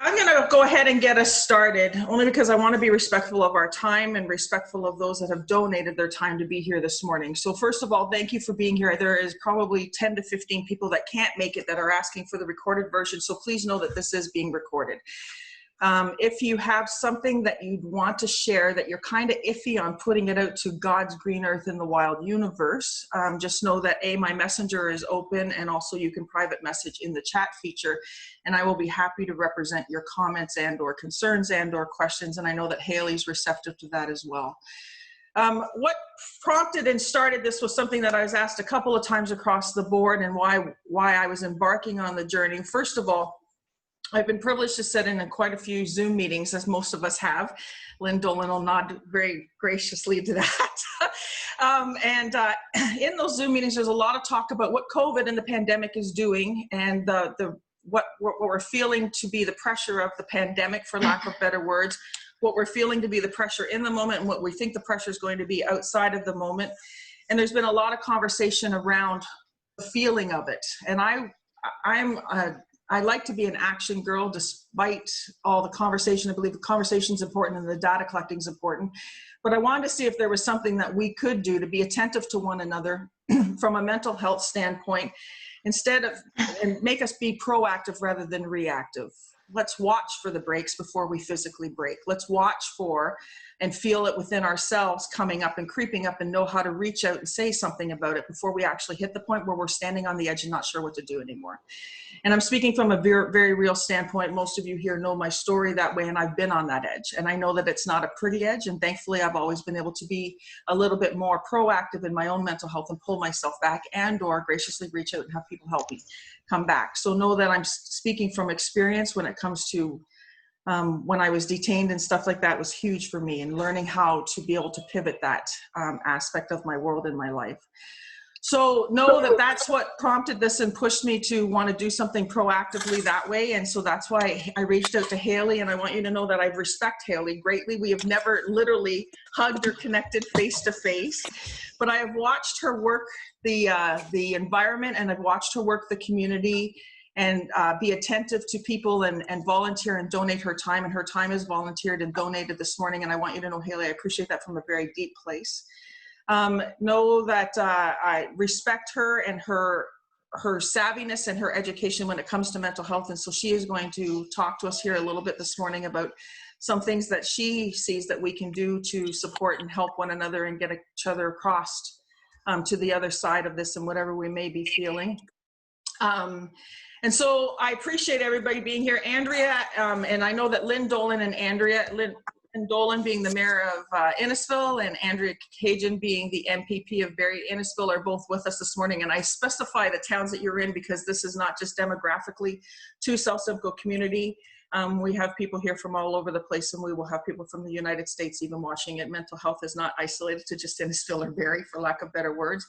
I'm going to go ahead and get us started, only because I want to be respectful of our time and respectful of those that have donated their time to be here this morning. So first of all, thank you for being here. There is probably 10 to 15 people that can't make it that are asking for the recorded version, so please know that this is being recorded. If you have something that you'd want to share that you're kind of iffy on putting it out to God's green earth in the wild universe, just know that my messenger is open, and also you can private message in the chat feature, and I will be happy to represent your comments and or concerns and or questions, and I know that Hayley's receptive to that as well. What prompted and started this was something that I was asked a couple of times across the board, and why I was embarking on the journey. First of all, I've been privileged to sit in quite a few Zoom meetings, as most of us have. Lynn Dolan will nod very graciously to that. In those Zoom meetings, there's a lot of talk about what COVID and the pandemic is doing, and what we're feeling to be the pressure of the pandemic, for lack of better words, what we're feeling to be the pressure in the moment, and what we think the pressure is going to be outside of the moment. And there's been a lot of conversation around the feeling of it. And I like to be an action girl despite all the conversation. I believe the conversation is important and the data collecting is important. But I wanted to see if there was something that we could do to be attentive to one another from a mental health standpoint, and make us be proactive rather than reactive. Let's watch for the breaks before we physically break. Let's watch for and feel it within ourselves coming up and creeping up, and know how to reach out and say something about it before we actually hit the point where we're standing on the edge and not sure what to do anymore. And I'm speaking from a very, very real standpoint. Most of you here know my story that way, and I've been on that edge. And I know that it's not a pretty edge, and thankfully I've always been able to be a little bit more proactive in my own mental health and pull myself back, and or graciously reach out and have people help me come back. So know that I'm speaking from experience when it comes to when I was detained and stuff like that was huge for me, and learning how to be able to pivot that aspect of my world in my life. So know that that's what prompted this and pushed me to want to do something proactively that way. And so that's why I reached out to Hayley, and I want you to know that I respect Hayley greatly. We have never literally hugged or connected face to face, but I have watched her work the environment, and I've watched her work the community, and be attentive to people, and volunteer and donate her time. And her time is volunteered and donated this morning. And I want you to know, Hayley, I appreciate that from a very deep place. Know that I respect her and her savviness and her education when it comes to mental health. And so she is going to talk to us here a little bit this morning about some things that she sees that we can do to support and help one another and get each other across to the other side of this, and whatever we may be feeling. And so I appreciate everybody being here. Andrea, and I know that Lynn Dolan and Lynn Dolan being the mayor of Innisfil, and Andrea Khanjin being the MPP of Barrie Innisfil, are both with us this morning. And I specify the towns that you're in, because this is not just demographically to South Simcoe community. We have people here from all over the place, and we will have people from the United States even watching it. Mental health is not isolated to just Innisfil or Barrie, for lack of better words.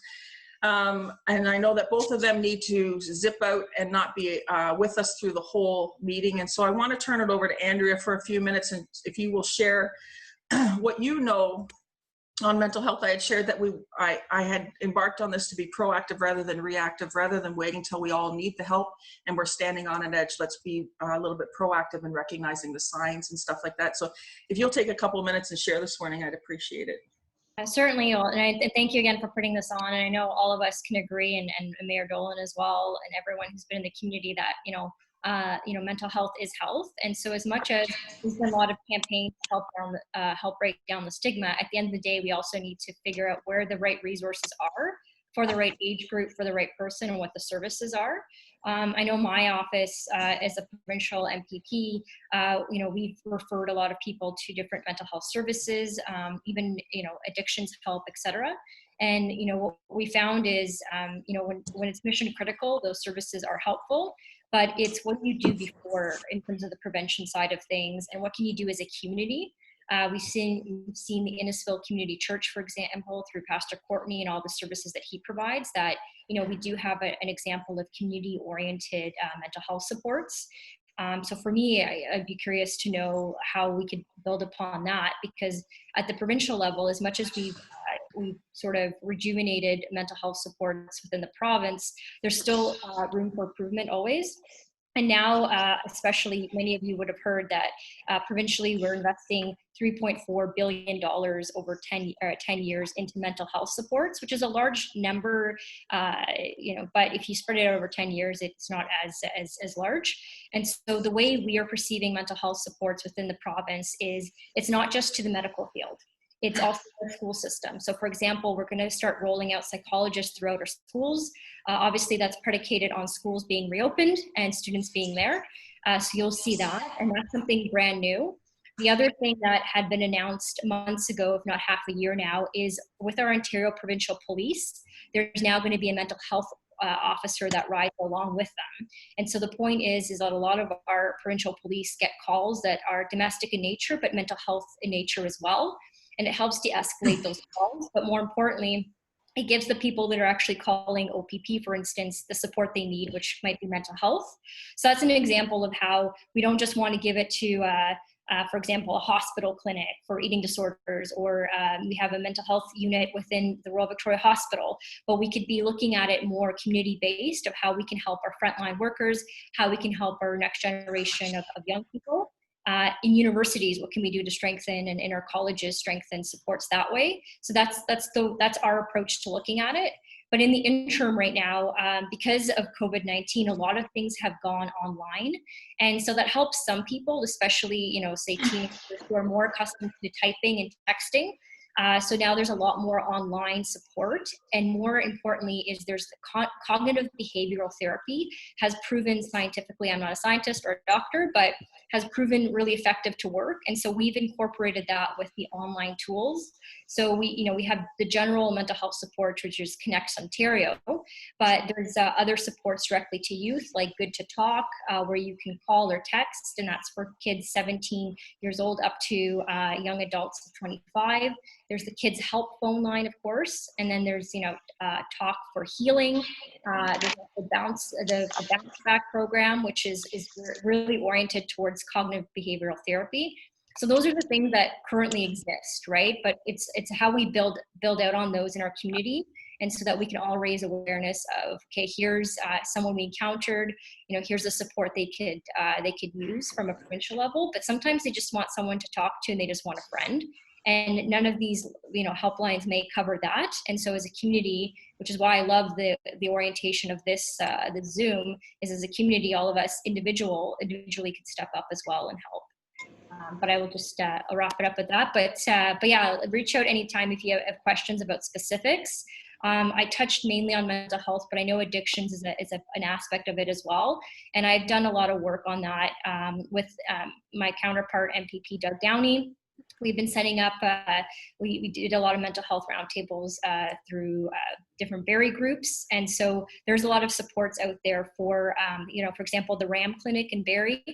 And I know that both of them need to zip out and not be with us through the whole meeting. And so I want to turn it over to Andrea for a few minutes, and if you will share what you know on mental health. I had shared that I had embarked on this to be proactive rather than reactive, rather than waiting till we all need the help and we're standing on an edge. Let's be a little bit proactive in recognizing the signs and stuff like that. So if you'll take a couple of minutes and share this morning, I'd appreciate it. Certainly, and I thank you again for putting this on. And I know all of us can agree, and Mayor Dolan as well, and everyone who's been in the community, that mental health is health. And so, as much as there's been a lot of campaigns to help break down the stigma, at the end of the day, we also need to figure out where the right resources are for the right age group, for the right person, and what the services are. I know my office, as a provincial MPP, we've referred a lot of people to different mental health services, even, addictions help, etc. And, what we found is, when it's mission critical, those services are helpful, but it's what you do before in terms of the prevention side of things, and what can you do as a community. We've seen the Innisfil Community Church, for example, through Pastor Courtney and all the services that he provides, that, we do have an example of community-oriented mental health supports. So for me, I'd be curious to know how we could build upon that, because at the provincial level, as much as we've sort of rejuvenated mental health supports within the province, there's still room for improvement always. And now, especially many of you would have heard that provincially we're investing $3.4 billion over 10 years into mental health supports, which is a large number, but if you spread it over 10 years, it's not as large. And so the way we are perceiving mental health supports within the province is it's not just to the medical field. It's also the school system. So for example, we're going to start rolling out psychologists throughout our schools. Obviously that's predicated on schools being reopened and students being there. So you'll see that, and that's something brand new. The other thing that had been announced months ago, if not half a year now, is with our Ontario Provincial Police, there's now going to be a mental health officer that rides along with them. And so the point is that a lot of our provincial police get calls that are domestic in nature, but mental health in nature as well. And it helps de-escalate those calls. But more importantly, it gives the people that are actually calling OPP, for instance, the support they need, which might be mental health. So that's an example of how we don't just want to give it to, for example, a hospital clinic for eating disorders, or we have a mental health unit within the Royal Victoria Hospital, but we could be looking at it more community-based of how we can help our frontline workers, how we can help our next generation of young people. In universities, what can we do to strengthen, and in our colleges strengthen supports that way? So that's our approach to looking at it. But in the interim right now, because of COVID-19, a lot of things have gone online. And so that helps some people, especially, say teenagers who are more accustomed to typing and texting. So now there's a lot more online support, and more importantly is there's the cognitive behavioral therapy has proven scientifically, I'm not a scientist or a doctor, but has proven really effective to work. And so we've incorporated that with the online tools. So we have the general mental health support, which is Connects Ontario, but there's other supports directly to youth, like Good to Talk, where you can call or text, and that's for kids 17 years old up to young adults of 25. There's the Kids Help phone line, of course, and then there's Talk for Healing. There's the Bounce Back program, which is really oriented towards cognitive behavioral therapy. So those are the things that currently exist, right? But it's how we build out on those in our community, and so that we can all raise awareness of, okay, here's someone we encountered, here's the support they could use from a provincial level. But sometimes they just want someone to talk to, and they just want a friend. And none of these, helplines may cover that. And so as a community, which is why I love the orientation of this, the Zoom, is as a community, all of us individually could step up as well and help. But I will just I'll wrap it up with that. But yeah, reach out anytime if you have questions about specifics. I touched mainly on mental health, but I know addictions is an aspect of it as well. And I've done a lot of work on that with my counterpart, MPP Doug Downey. We've been setting up, we did a lot of mental health roundtables through different Barrie groups. And so there's a lot of supports out there for, for example, the RAM clinic in Barrie.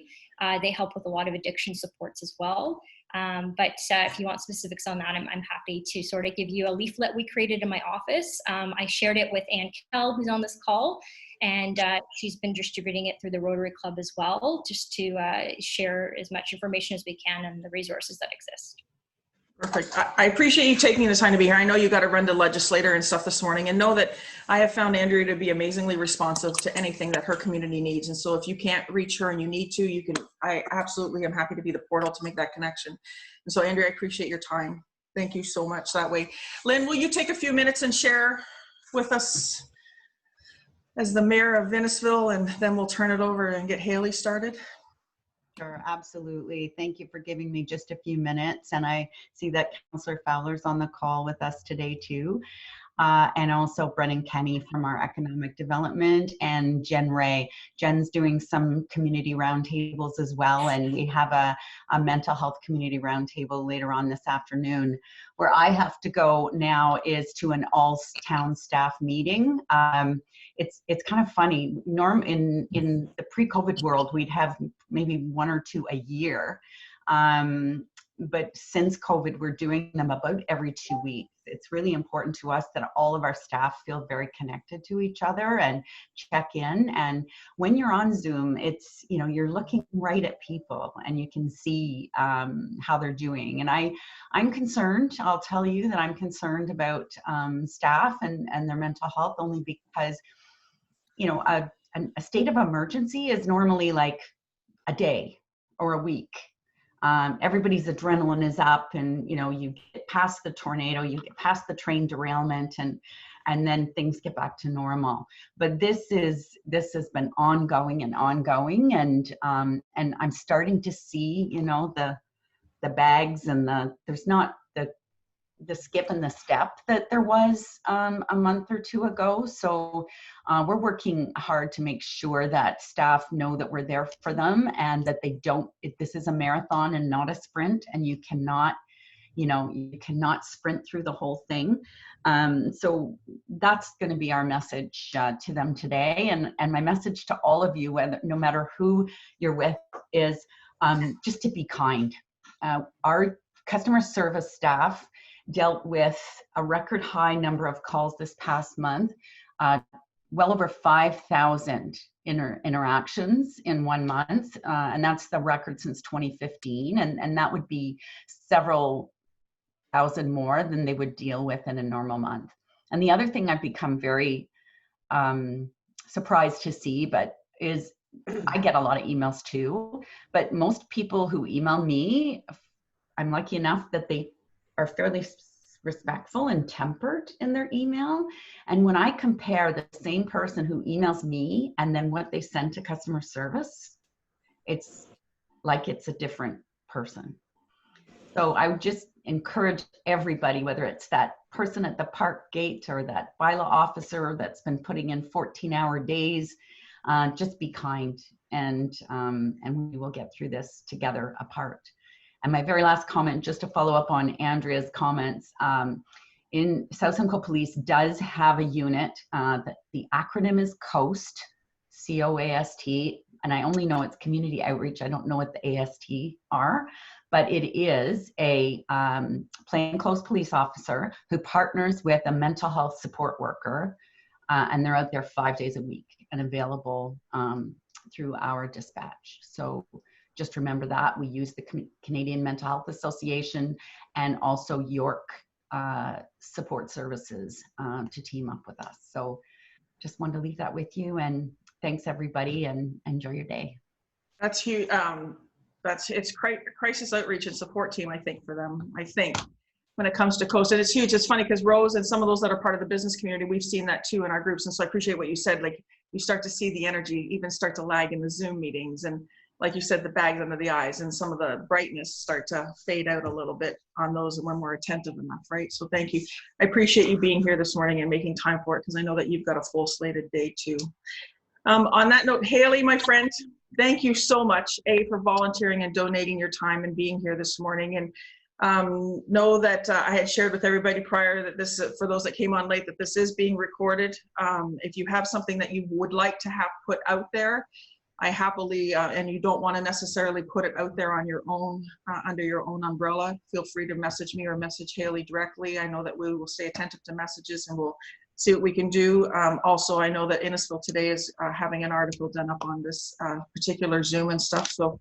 They help with a lot of addiction supports as well. But if you want specifics on that, I'm happy to sort of give you a leaflet we created in my office. I shared it with Ann Kell, who's on this call, and she's been distributing it through the Rotary Club as well, just to share as much information as we can and the resources that exist. Perfect. I appreciate you taking the time to be here. I know you got to run to legislator and stuff this morning, and know that I have found Andrea to be amazingly responsive to anything that her community needs. And so if you can't reach her and you need to, you can, I absolutely am happy to be the portal to make that connection. And so Andrea, I appreciate your time. Thank you so much that way. Lynn, will you take a few minutes and share with us as the mayor of Innisfil, and then we'll turn it over and get Hayley started? Sure, absolutely. Thank you for giving me just a few minutes. And I see that Councillor Fowler's on the call with us today too. And also Brennan Kenny from our economic development, and Jen Ray. Jen's doing some community roundtables as well. And we have a mental health community roundtable later on this afternoon. Where I have to go now is to an all town staff meeting. It's kind of funny. In the pre-COVID world, we'd have maybe 1 or 2 a year. But since COVID, we're doing them about every 2 weeks. It's really important to us that all of our staff feel very connected to each other and check in. And when you're on Zoom, it's, you're looking right at people and you can see how they're doing. And I'm concerned, I'll tell you that I'm concerned about staff and their mental health, only because, a a state of emergency is normally like a day or a week. Everybody's adrenaline is up, and you get past the tornado, you get past the train derailment, and then things get back to normal. But this has been ongoing, and I'm starting to see the bags, and there's not the skip and the step that there was a month or two ago. So we're working hard to make sure that staff know that we're there for them, and that this is a marathon and not a sprint, and you cannot sprint through the whole thing. So that's going to be our message to them today. And my message to all of you, no matter who you're with, is just to be kind. Our customer service staff dealt with a record high number of calls this past month, well over 5,000 interactions in 1 month, and that's the record since 2015, and that would be several thousand more than they would deal with in a normal month. And the other thing I've become very surprised to see, is I get a lot of emails too, but most people who email me, I'm lucky enough that they are fairly respectful and tempered in their email. And when I compare the same person who emails me and then what they send to customer service, it's like it's a different person. So I would just encourage everybody, whether it's that person at the park gate or that bylaw officer that's been putting in 14-hour days, just be kind, and we will get through this together apart. And my very last comment, just to follow up on Andrea's comments, in South Simcoe Police does have a unit, that the acronym is COAST, C-O-A-S-T, and I only know it's community outreach. I don't know what the AST are, but it is a plainclothes police officer who partners with a mental health support worker, and they're out there 5 days a week and available through our dispatch. So just remember that. We use the Canadian Mental Health Association and also York Support Services to team up with us. So just wanted to leave that with you, and thanks everybody, and enjoy your day. That's huge. It's crisis outreach and support team, I think, for them. I think when it comes to COAST, and it's huge. It's funny because Rose and some of those that are part of the business community, we've seen that too in our groups. And so I appreciate what you said. Like, you start to see the energy even start to lag in the Zoom meetings, and like you said, the bags under the eyes and some of the brightness start to fade out a little bit on those when we're attentive enough, right? So thank you. I appreciate you being here this morning and making time for it, because I know that you've got a full slated day too. On that note, Hayley, my friend, thank you so much, for volunteering and donating your time and being here this morning. And know that I had shared with everybody prior that this, for those that came on late, that this is being recorded. If you have something that you would like to have put out there, I happily, and you don't want to necessarily put it out there on your own, under your own umbrella, feel free to message me or message Hayley directly. I know that we will stay attentive to messages and we'll see what we can do. Also, I know that Innisfil today is having an article done up on this particular Zoom and stuff. So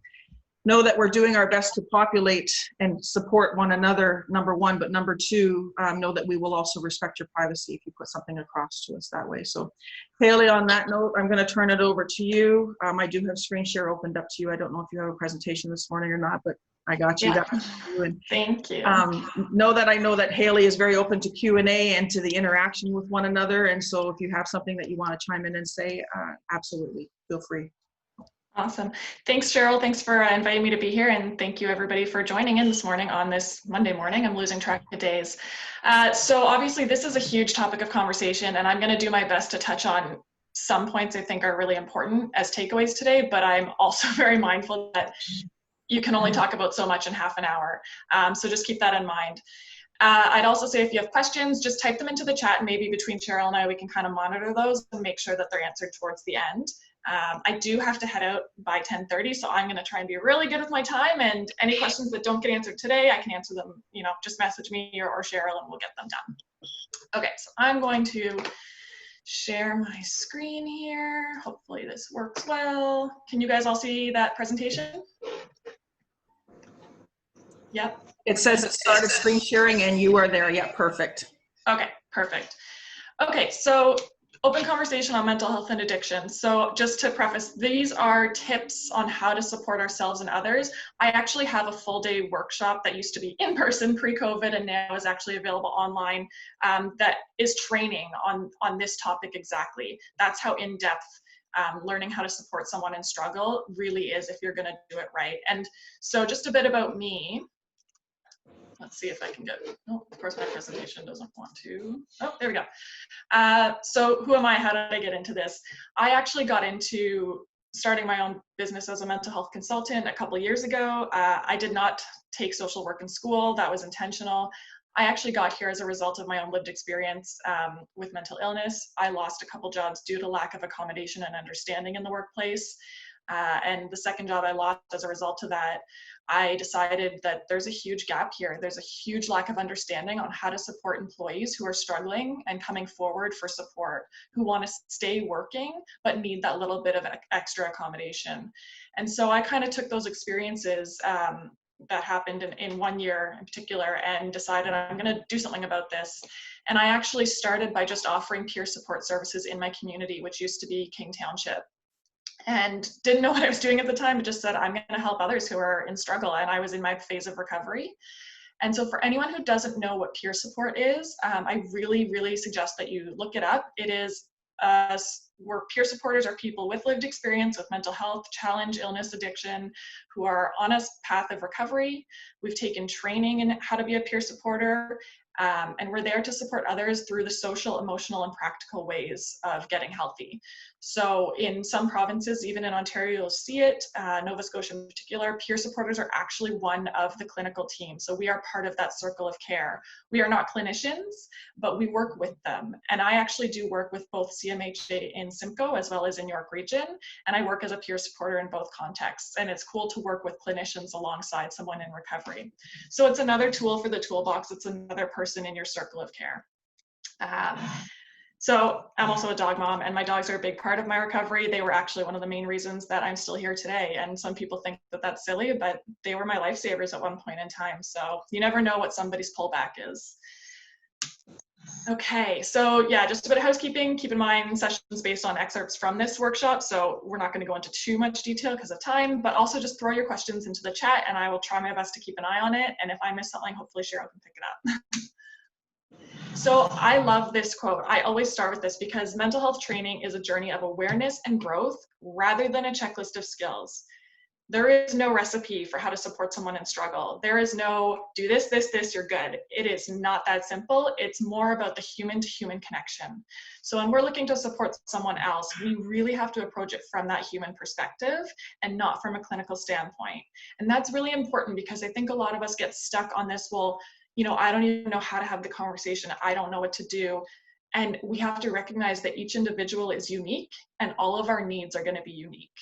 know that we're doing our best to populate and support one another, number one, but number two, know that we will also respect your privacy if you put something across to us that way. So Hayley, on that note, I'm going to turn it over to you. I do have screen share opened up to you. I don't know if you have a presentation this morning or not, but I got you. Yeah. And, thank you. know that Hayley is very open to Q&A and to the interaction with one another. And so if you have something that you want to chime in and say, absolutely, feel free. Awesome. Thanks, Cheryl. Thanks for inviting me to be here. And thank you everybody for joining in this morning on this Monday morning. I'm losing track of days. So obviously this is a huge topic of conversation, and I'm going to do my best to touch on some points I think are really important as takeaways today, but I'm also very mindful that you can only talk about so much in half an hour. So just keep that in mind. I'd also say if you have questions, just type them into the chat, and maybe between Cheryl and I, we can kind of monitor those and make sure that they're answered towards the end. I do have to head out by 10:30, so I'm going to try and be really good with my time, and any questions that don't get answered today, I can answer them, just message me or Cheryl and we'll get them done. Okay, so I'm going to share my screen here. Hopefully this works well. Can you guys all see that presentation? Yep. It says it started screen sharing and you are there. Yeah, perfect. Okay, perfect. Okay, so Open conversation on mental health and addiction. So just to preface, these are tips on how to support ourselves and others. I actually have a full day workshop that used to be in person pre-COVID and now is actually available online, that is training on this topic exactly. That's how in-depth learning how to support someone in struggle really is if you're going to do it right. And so just a bit about me. Let's see if I can get, oh, of course my presentation doesn't want to. Oh, there we go. So who am I? How did I get into this? I actually got into starting my own business as a mental health consultant a couple of years ago. I did not take social work in school. That was intentional. I actually got here as a result of my own lived experience with mental illness. I lost a couple jobs due to lack of accommodation and understanding in the workplace. And the second job I lost as a result of that, I decided that there's a huge gap here. There's a huge lack of understanding on how to support employees who are struggling and coming forward for support, who want to stay working, but need that little bit of extra accommodation. And so I kind of took those experiences that happened in 1 year in particular and decided I'm going to do something about this. And I actually started by just offering peer support services in my community, which used to be King Township. And didn't know what I was doing at the time, but just said, I'm going to help others who are in struggle. And I was in my phase of recovery. And so for anyone who doesn't know what peer support is, I really, really suggest that you look it up. It is, where peer supporters are people with lived experience with mental health, challenge, illness, addiction, who are on a path of recovery. We've taken training in how to be a peer supporter. And we're there to support others through the social, emotional, and practical ways of getting healthy. So in some provinces, even in Ontario, you'll see it, Nova Scotia in particular, peer supporters are actually one of the clinical team. So we are part of that circle of care. We are not clinicians, but we work with them. And I actually do work with both CMHA in Simcoe as well as in York Region. And I work as a peer supporter in both contexts. And it's cool to work with clinicians alongside someone in recovery. So it's another tool for the toolbox. It's another person in your circle of care. So I'm also a dog mom, and my dogs are a big part of my recovery. They were actually one of the main reasons that I'm still here today. And some people think that that's silly, but they were my lifesavers at one point in time. So you never know what somebody's pullback is. Okay, so yeah, just a bit of housekeeping. Keep in mind sessions based on excerpts from this workshop. So we're not going to go into too much detail because of time, but also just throw your questions into the chat and I will try my best to keep an eye on it. And if I miss something, hopefully Cheryl can pick it up. So I love this quote. I always start with this because mental health training is a journey of awareness and growth rather than a checklist of skills. There is no recipe for how to support someone in struggle. There is no do this, this, this, you're good. It is not that simple. It's more about the human to human connection. So when we're looking to support someone else, we really have to approach it from that human perspective and not from a clinical standpoint. And that's really important because I think a lot of us get stuck on this, well, you know, I don't even know how to have the conversation. I don't know what to do. And we have to recognize that each individual is unique and all of our needs are going to be unique.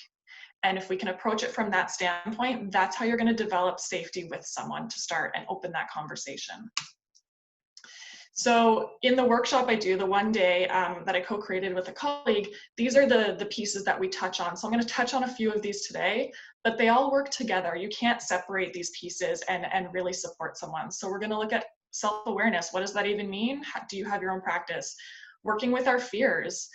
And if we can approach it from that standpoint, that's how you're going to develop safety with someone to start and open that conversation. So in the workshop I do, the one day that I co-created with a colleague, these are the pieces that we touch on. So I'm going to touch on a few of these today, but they all work together. You can't separate these pieces and really support someone. So we're going to look at self-awareness. What does that even mean? Do you have your own practice? Working with our fears,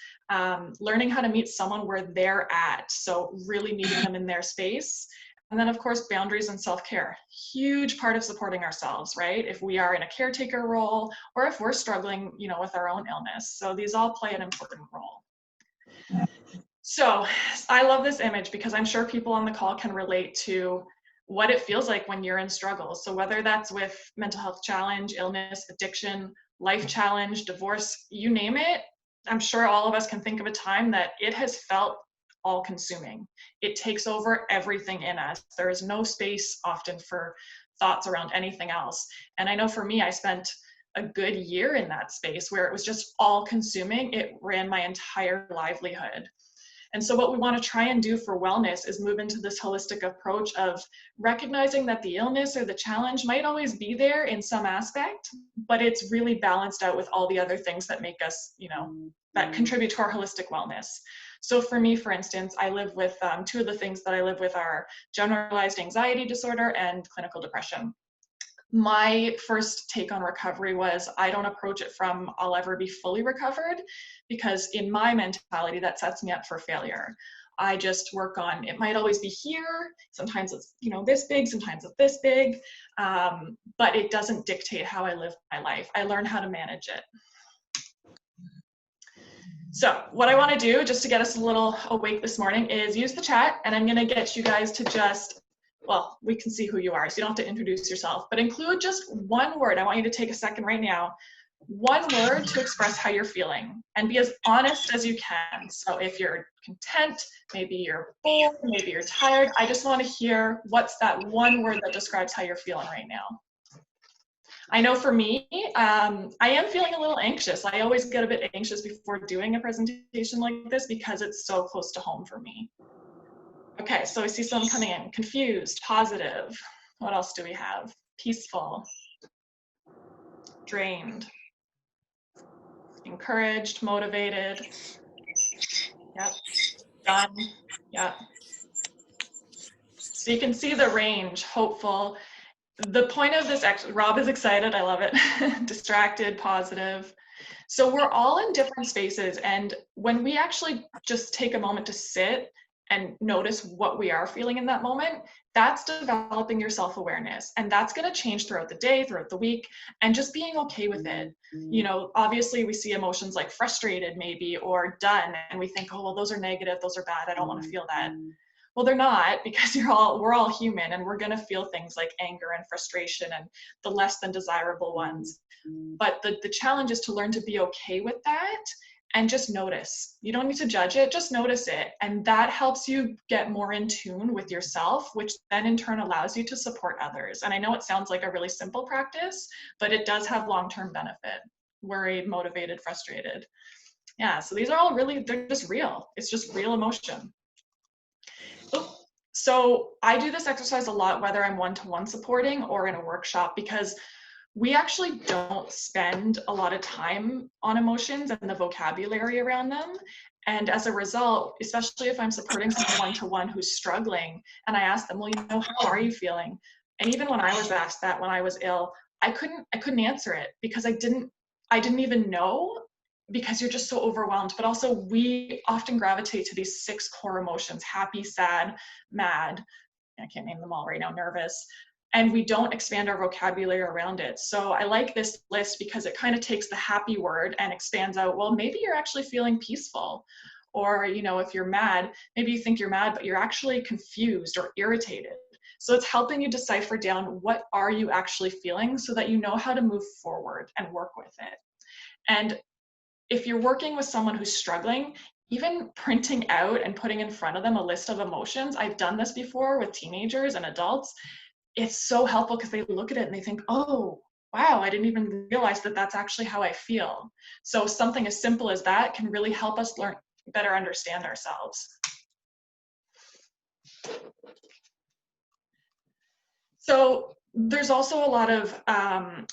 learning how to meet someone where they're at. So really meeting them in their space. And then of course, boundaries and self-care, huge part of supporting ourselves, right? If we are in a caretaker role or if we're struggling, you know, with our own illness. So these all play an important role. So I love this image because I'm sure people on the call can relate to what it feels like when you're in struggle. So whether that's with mental health challenge, illness, addiction, life challenge, divorce, you name it, I'm sure all of us can think of a time that it has felt all-consuming. It takes over everything in us. There is no space often for thoughts around anything else. And I know for me, I spent a good year in that space where it was just all-consuming. It ran my entire livelihood. And so what we want to try and do for wellness is move into this holistic approach of recognizing that the illness or the challenge might always be there in some aspect, but it's really balanced out with all the other things that make us, you know, that contribute to our holistic wellness. So for me, for instance, I live with, two of the things that I live with are generalized anxiety disorder and clinical depression. My first take on recovery was I don't approach it from I'll ever be fully recovered, because in my mentality that sets me up for failure. I just work on, it might always be here, sometimes it's, you know, this big, sometimes it's this big, but it doesn't dictate how I live my life. I learn how to manage it. So what I want to do, just to get us a little awake this morning, is use the chat, and I'm going to get you guys to just, well, we can see who you are, so you don't have to introduce yourself, but include just one word. I want you to take a second right now, one word to express how you're feeling, and be as honest as you can. So if you're content, maybe you're bored, maybe you're tired, I just want to hear what's that one word that describes how you're feeling right now. I know for me, I am feeling a little anxious. I always get a bit anxious before doing a presentation like this because it's so close to home for me. Okay, so I see someone coming in. Confused, positive. What else do we have? Peaceful, drained, encouraged, motivated. Yep, done. Yep. So you can see the range, hopeful. The point of this, Rob is excited, I love it. Distracted, positive. So we're all in different spaces, and when we actually just take a moment to sit and notice what we are feeling in that moment, that's developing your self-awareness, and that's going to change throughout the day, throughout the week, and just being okay with it. You know, obviously we see emotions like frustrated maybe, or done, and we think, oh, well, those are negative, those are bad, I don't want to feel that. Well, they're not, because we're all human, and we're going to feel things like anger and frustration and the less than desirable ones. But the challenge is to learn to be okay with that and just notice. You don't need to judge it, just notice it. And that helps you get more in tune with yourself, which then in turn allows you to support others. And I know it sounds like a really simple practice, but it does have long-term benefit. Worried, motivated, frustrated. Yeah, so these are all really, they're just real. It's just real emotion. So I do this exercise a lot, whether I'm one-to-one supporting or in a workshop, because we actually don't spend a lot of time on emotions and the vocabulary around them. And as a result, especially if I'm supporting someone one-to-one who's struggling, and I ask them, well, you know, how are you feeling? And even when I was asked that when I was ill, I couldn't answer it because I didn't even know, because you're just so overwhelmed. But also we often gravitate to these 6 core emotions: happy, sad, mad, I can't name them all right now, nervous, and we don't expand our vocabulary around it. So I like this list because it kind of takes the happy word and expands out, well, maybe you're actually feeling peaceful. Or, you know, if you're mad, maybe you think you're mad, but you're actually confused or irritated. So it's helping you decipher down what are you actually feeling so that you know how to move forward and work with it. And if you're working with someone who's struggling, even printing out and putting in front of them a list of emotions, I've done this before with teenagers and adults, it's so helpful because they look at it and they think, oh, wow, I didn't even realize that that's actually how I feel. So something as simple as that can really help us learn, better understand ourselves. So there's also a lot of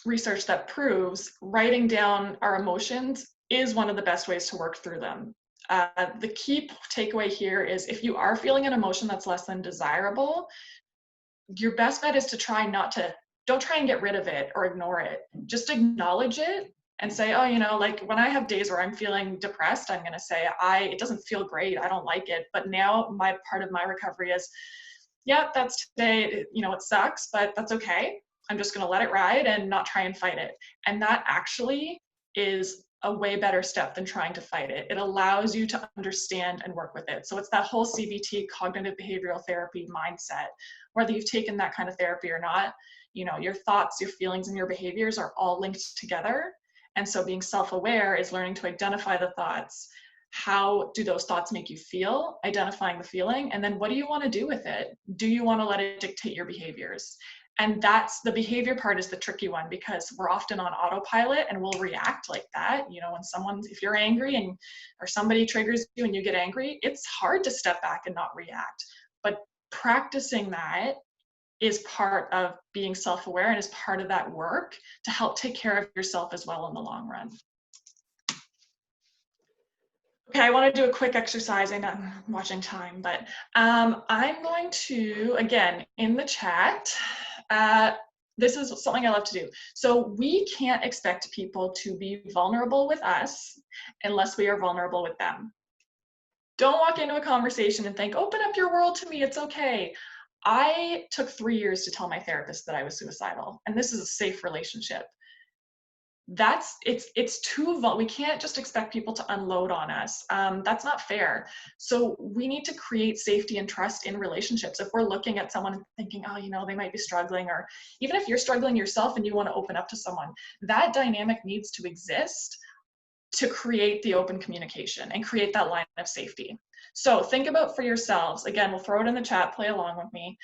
research that proves writing down our emotions is one of the best ways to work through them. The key takeaway here is if you are feeling an emotion that's less than desirable, your best bet is to don't try and get rid of it or ignore it. Just acknowledge it and say, oh, you know, like when I have days where I'm feeling depressed, I'm going to say, it doesn't feel great, I don't like it. But now my part of my recovery is, yeah, that's today, you know, it sucks, but that's okay. I'm just going to let it ride and not try and fight it. And that actually is a way better step than trying to fight it. It allows you to understand and work with it. So it's that whole CBT, cognitive behavioral therapy mindset. Whether you've taken that kind of therapy or not, you know, your thoughts, your feelings, and your behaviors are all linked together. And so being self-aware is learning to identify the thoughts. How do those thoughts make you feel? Identifying the feeling, and then what do you want to do with it? Do you want to let it dictate your behaviors? And that's the behavior part is the tricky one, because we're often on autopilot and we'll react like that. You know, if you're angry or somebody triggers you and you get angry, it's hard to step back and not react. But practicing that is part of being self-aware and is part of that work to help take care of yourself as well in the long run. Okay, I want to do a quick exercise. I know I'm watching time, but I'm going to, again, in the chat, This is something I love to do. So we can't expect people to be vulnerable with us unless we are vulnerable with them. Don't walk into a conversation and think, open up your world to me, it's okay. I took 3 years to tell my therapist that I was suicidal, and this is a safe relationship. It's too, we can't just expect people to unload on us. That's not fair. So we need to create safety and trust in relationships. If we're looking at someone and thinking, oh, you know, they might be struggling, or even if you're struggling yourself and you want to open up to someone, that dynamic needs to exist to create the open communication and create that line of safety. So think about for yourselves, again, we'll throw it in the chat, play along with me.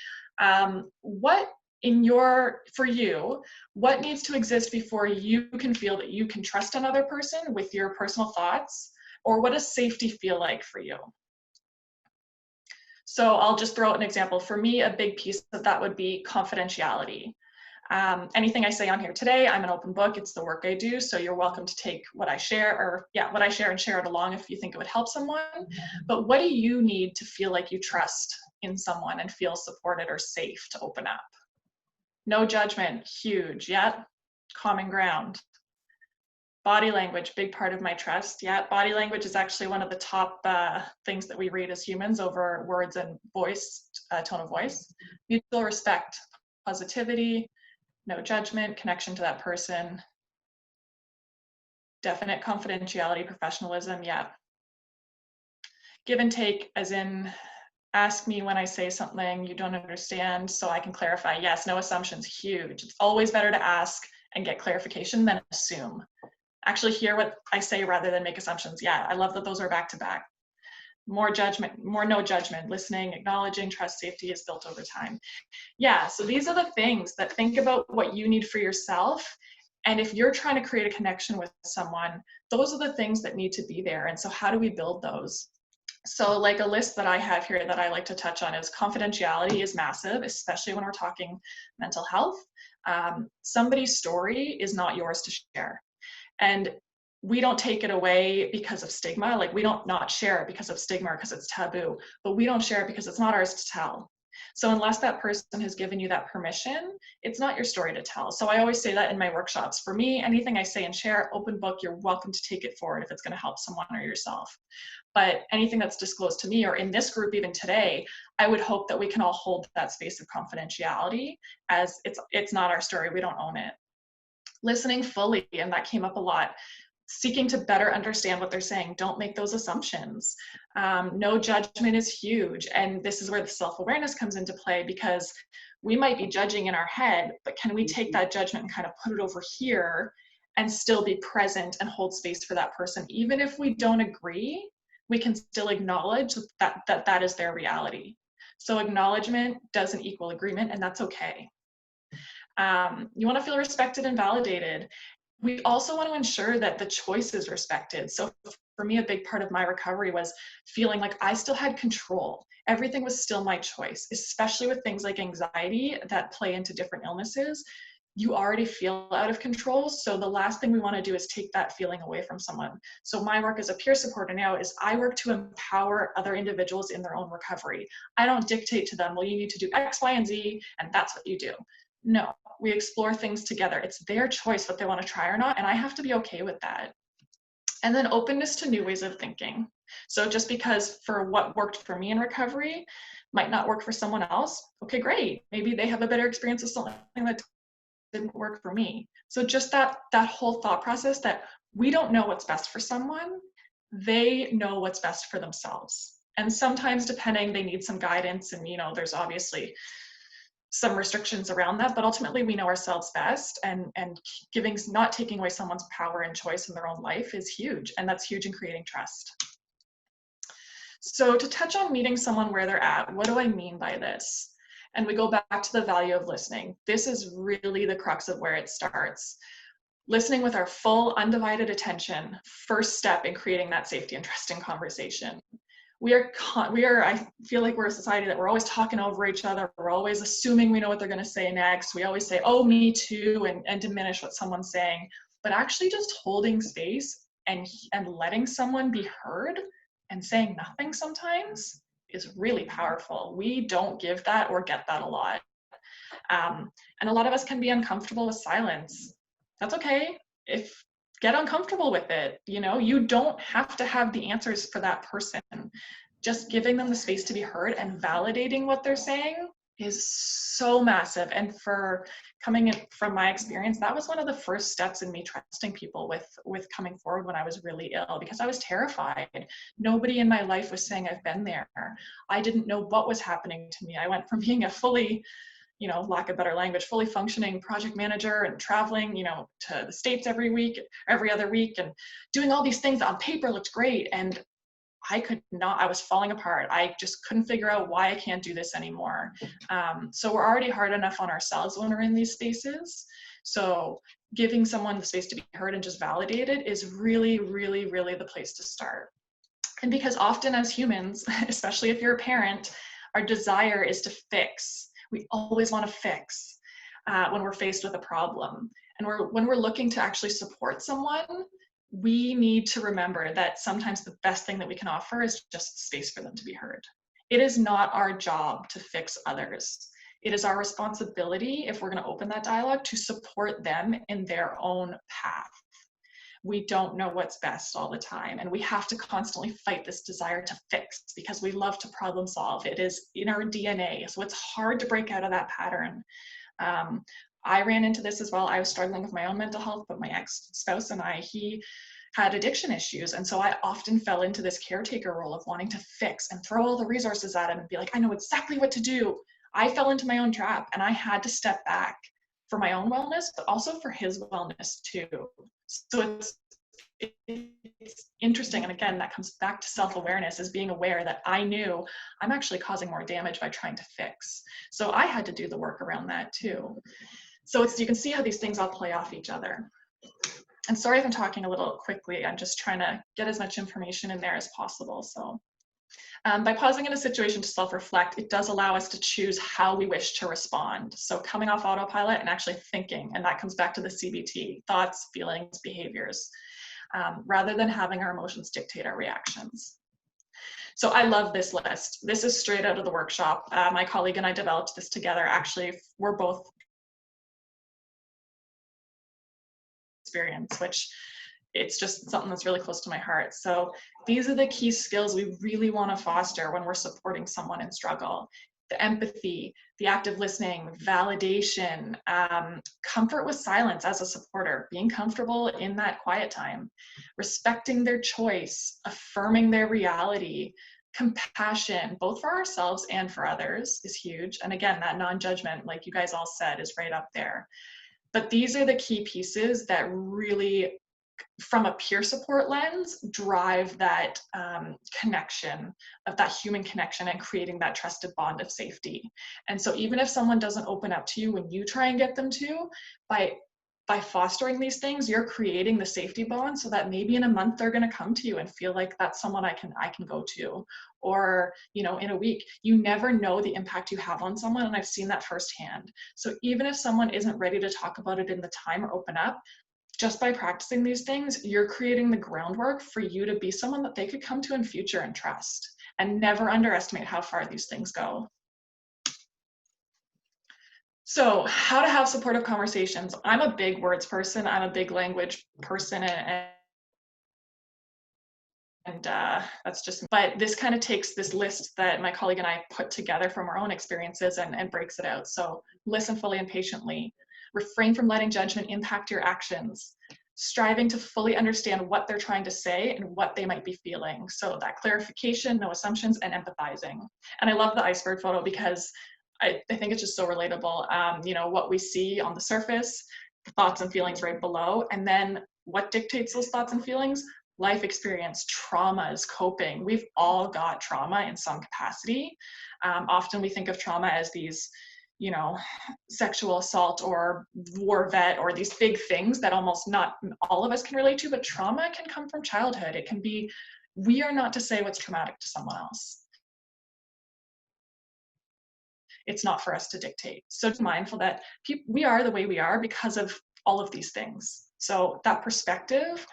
For you, what needs to exist before you can feel that you can trust another person with your personal thoughts? Or what does safety feel like for you? So I'll just throw out an example. For me, a big piece of that would be confidentiality. Anything I say on here today, I'm an open book. It's the work I do. So you're welcome to take what I share, what I share and share it along if you think it would help someone. But what do you need to feel like you trust in someone and feel supported or safe to open up? No judgment, huge, yeah. Common ground. Body language, big part of my trust. Yeah, body language is actually one of the top things that we read as humans over words and voice, tone of voice. Mutual respect, positivity, no judgment, connection to that person. Definite confidentiality, professionalism, yeah. Give and take, as in, ask me when I say something you don't understand so I can clarify. Yes, no assumptions, huge. It's always better to ask and get clarification than assume. Actually hear what I say rather than make assumptions. Yeah, I love that those are back to back. More judgment, more no judgment, listening, acknowledging, trust, safety is built over time. Yeah, so these are the things that think about what you need for yourself. And if you're trying to create a connection with someone, those are the things that need to be there. And so how do we build those? So like a list that I have here that I like to touch on is confidentiality is massive, especially when we're talking mental health. Somebody's story is not yours to share. And we don't take it away because of stigma. Like we don't not share it because of stigma or because it's taboo, but we don't share it because it's not ours to tell. So unless that person has given you that permission, it's not your story to tell. So I always say that in my workshops. For me, anything I say and share, open book, you're welcome to take it forward if it's going to help someone or yourself. But anything that's disclosed to me or in this group even today, I would hope that we can all hold that space of confidentiality as it's not our story, we don't own it. Listening fully, and that came up a lot. Seeking to better understand what they're saying. Don't make those assumptions. No judgment is huge. And this is where the self-awareness comes into play, because we might be judging in our head, but can we take that judgment and kind of put it over here and still be present and hold space for that person? Even if we don't agree, we can still acknowledge that is their reality. So acknowledgement doesn't equal agreement, and that's okay. You want to feel respected and validated. We also want to ensure that the choice is respected. So for me, a big part of my recovery was feeling like I still had control. Everything was still my choice, especially with things like anxiety that play into different illnesses. You already feel out of control. So the last thing we want to do is take that feeling away from someone. So my work as a peer supporter now is I work to empower other individuals in their own recovery. I don't dictate to them, well, you need to do X, Y, and Z, and that's what you do. No, we explore things together. It's their choice what they want to try or not, and I have to be okay with that. And then openness to new ways of thinking. So just because for what worked for me in recovery might not work for someone else, okay, great. Maybe they have a better experience with something that didn't work for me. So just that whole thought process that we don't know what's best for someone, they know what's best for themselves. And sometimes depending, they need some guidance, and there's obviously some restrictions around that, but ultimately we know ourselves best, and not taking away someone's power and choice in their own life is huge, and that's huge in creating trust. So to touch on meeting someone where they're at, what do I mean by this? And we go back to the value of listening. This is really the crux of where it starts. Listening with our full undivided attention, first step in creating that safety and trusting conversation. I feel like we're a society that we're always talking over each other. We're always assuming we know what they're going to say next. We always say, oh, me too, and diminish what someone's saying. But actually just holding space and letting someone be heard and saying nothing sometimes is really powerful. We don't give that or get that a lot. And a lot of us can be uncomfortable with silence. That's okay. Get uncomfortable with it. You know, you don't have to have the answers for that person. Just giving them the space to be heard and validating what they're saying is so massive. And for coming in from my experience, that was one of the first steps in me trusting people with coming forward when I was really ill, because I was terrified. Nobody in my life was saying I've been there. I didn't know what was happening to me. I went from being a fully, you know, lack of better language, fully functioning project manager and traveling, you know, to the States every other week, and doing all these things that on paper looked great. And I was falling apart. I just couldn't figure out why I can't do this anymore. So we're already hard enough on ourselves when we're in these spaces. So giving someone the space to be heard and just validated is really, really, really the place to start. And because often as humans, especially if you're a parent, our desire is to fix. We always want to fix when we're faced with a problem. And when we're looking to actually support someone, we need to remember that sometimes the best thing that we can offer is just space for them to be heard. It is not our job to fix others. It is our responsibility, if we're going to open that dialogue, to support them in their own path. We don't know what's best all the time, and we have to constantly fight this desire to fix because we love to problem solve. It is in our DNA, so it's hard to break out of that pattern. I ran into this as well. I was struggling with my own mental health, but my ex-spouse and he had addiction issues. And so I often fell into this caretaker role of wanting to fix and throw all the resources at him and be like, I know exactly what to do. I fell into my own trap, and I had to step back for my own wellness, but also for his wellness too. So it's interesting. And again, that comes back to self-awareness, is being aware that I knew I'm actually causing more damage by trying to fix. So I had to do the work around that too. So you can see how these things all play off each other. And sorry if I'm talking a little quickly. I'm just trying to get as much information in there as possible. So by pausing in a situation to self-reflect, it does allow us to choose how we wish to respond. So coming off autopilot and actually thinking, and that comes back to the CBT, thoughts, feelings, behaviors, rather than having our emotions dictate our reactions. So I love this list. This is straight out of the workshop. My colleague and I developed this together. Actually, we're both experience, which it's just something that's really close to my heart. So these are the key skills we really want to foster when we're supporting someone in struggle. The empathy, the active listening, validation, comfort with silence as a supporter, being comfortable in that quiet time, respecting their choice, affirming their reality, compassion, both for ourselves and for others, is huge. And again, that non-judgment, like you guys all said, is right up there. But these are the key pieces that really, from a peer support lens, drive that connection, of that human connection, and creating that trusted bond of safety. And so even if someone doesn't open up to you when you try and get them to, by fostering these things, you're creating the safety bond so that maybe in a month they're going to come to you and feel like that's someone I can go to. Or, you know, in a week. You never know the impact you have on someone, and I've seen that firsthand. So even if someone isn't ready to talk about it in the time or open up, just by practicing these things, you're creating the groundwork for you to be someone that they could come to in future and trust. And never underestimate how far these things go. So how to have supportive conversations. I'm a big words person. I'm a big language person, and that's just, but this kind of takes this list that my colleague and I put together from our own experiences and breaks it out. So listen fully and patiently, refrain from letting judgment impact your actions, striving to fully understand what they're trying to say and what they might be feeling. So that clarification, no assumptions, and empathizing. And I love the iceberg photo because I think it's just so relatable. You know, what we see on the surface, the thoughts and feelings right below, and then what dictates those thoughts and feelings? Life experience, traumas, coping. We've all got trauma in some capacity. Often we think of trauma as these, you know, sexual assault or war vet or these big things that almost not all of us can relate to, but trauma can come from childhood. It can be, we are not to say what's traumatic to someone else. It's not for us to dictate. So be mindful that we are the way we are because of all of these things. So that perspective,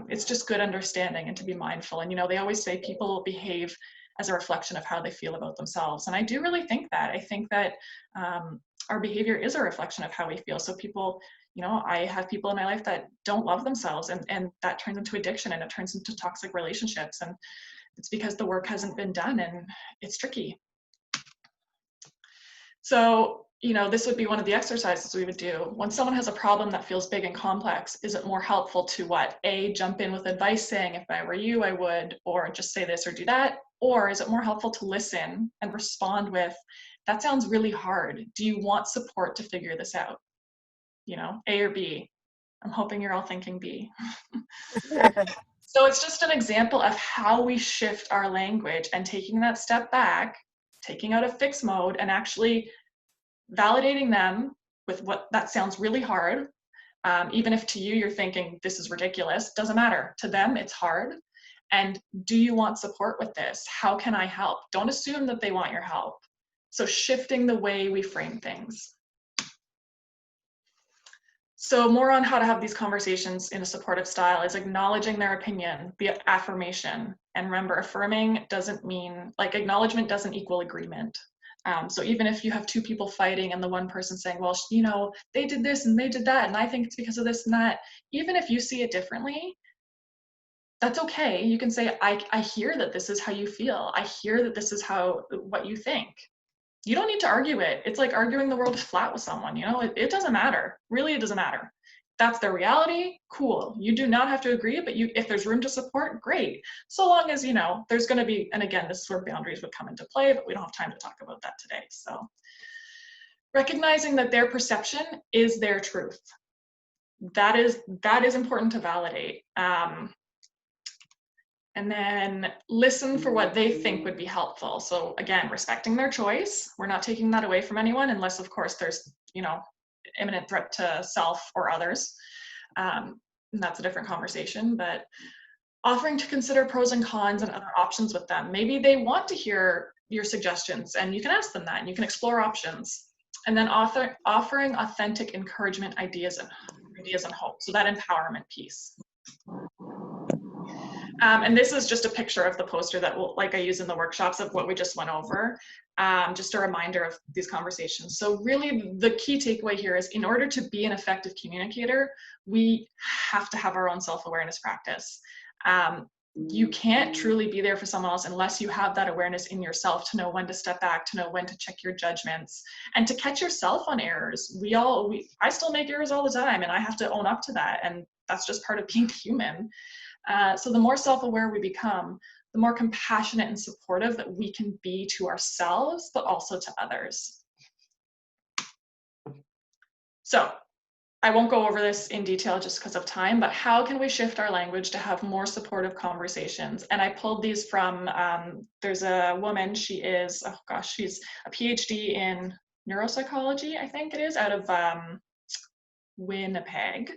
it's just good understanding and to be mindful. And, you know, they always say people behave as a reflection of how they feel about themselves. And I do really think that. I think that our behavior is a reflection of how we feel. So people, you know, I have people in my life that don't love themselves, and that turns into addiction, and it turns into toxic relationships. And it's because the work hasn't been done, and it's tricky. So, you know, this would be one of the exercises we would do. When someone has a problem that feels big and complex, is it more helpful to what? A, jump in with advice saying, if I were you, I would, or just say this or do that? Or is it more helpful to listen and respond with, that sounds really hard. Do you want support to figure this out? You know, A or B? I'm hoping you're all thinking B. So it's just an example of how we shift our language and taking that step back, taking out of fix mode, and actually validating them with what that sounds really hard. Even if to you, you're thinking this is ridiculous, doesn't matter. To them, it's hard. And do you want support with this? How can I help? Don't assume that they want your help. So shifting the way we frame things. So more on how to have these conversations in a supportive style is acknowledging their opinion, the affirmation. And remember, affirming doesn't mean, like, acknowledgement doesn't equal agreement. So even if you have two people fighting and the one person saying, well, you know, they did this and they did that, and I think it's because of this and that, even if you see it differently, that's okay. You can say, I hear that this is how you feel. I hear that this is what you think. You don't need to argue it. It's like arguing the world is flat with someone, you know, it doesn't matter. Really, it doesn't matter. That's their reality, cool. You do not have to agree, but if there's room to support, great. So long as, you know, there's gonna be, and again, this is where boundaries would come into play, but we don't have time to talk about that today. So recognizing that their perception is their truth. That is important to validate. And then listen for what they think would be helpful. So again, respecting their choice. We're not taking that away from anyone unless, of course, there's, you know, imminent threat to self or others. And that's a different conversation, but offering to consider pros and cons and other options with them. Maybe they want to hear your suggestions, and you can ask them that, and you can explore options. And then offering authentic encouragement, ideas and hope. So that empowerment piece. And this is just a picture of the poster that I use in the workshops of what we just went over. Just a reminder of these conversations. So really the key takeaway here is, in order to be an effective communicator, we have to have our own self-awareness practice. You can't truly be there for someone else unless you have that awareness in yourself to know when to step back, to know when to check your judgments, and to catch yourself on errors. I still make errors all the time, and I have to own up to that. And that's just part of being human. So the more self-aware we become, the more compassionate and supportive that we can be to ourselves, but also to others. So I won't go over this in detail just because of time, but how can we shift our language to have more supportive conversations? And I pulled these from, there's a woman, she's a PhD in neuropsychology, I think it is, out of Winnipeg.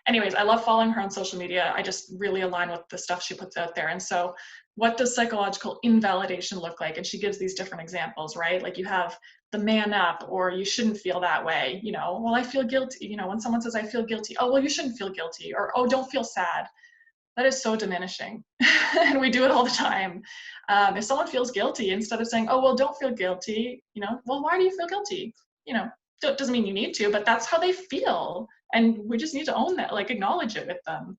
Anyways, I love following her on social media. I just really align with the stuff she puts out there. And so what does psychological invalidation look like? And she gives these different examples, right? Like you have the man up, or you shouldn't feel that way. You know, well, I feel guilty. You know, when someone says I feel guilty, oh, well, you shouldn't feel guilty. Or, oh, don't feel sad. That is so diminishing. And we do it all the time. If someone feels guilty, instead of saying, oh, well, don't feel guilty, you know, well, why do you feel guilty? You know, it doesn't mean you need to, but that's how they feel. And we just need to own that, like acknowledge it with them.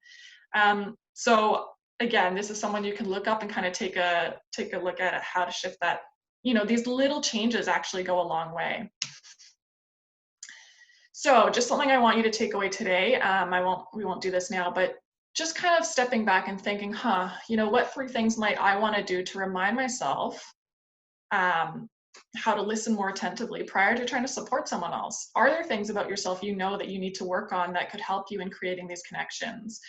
So again, this is someone you can look up and kind of take a look at how to shift that. You know, these little changes actually go a long way. So just something I want you to take away today. We won't do this now, but just kind of stepping back and thinking, you know, what 3 things might I want to do to remind myself how to listen more attentively prior to trying to support someone else? Are there things about yourself you know that you need to work on that could help you in creating these connections?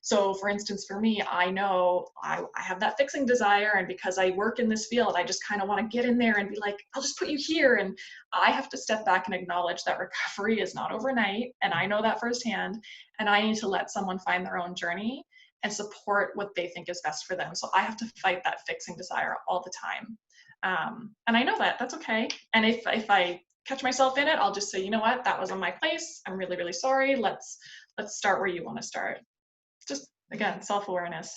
So for instance, for me, I know I have that fixing desire, and because I work in this field, I just kind of want to get in there and be like, I'll just put you here. And I have to step back and acknowledge that recovery is not overnight, and I know that firsthand, and I need to let someone find their own journey and support what they think is best for them. So I have to fight that fixing desire all the time. And I know that, that's okay. And if I catch myself in it, I'll just say, you know what, that wasn't my place. I'm really, really sorry. Let's start where you want to start. Just, again, self-awareness.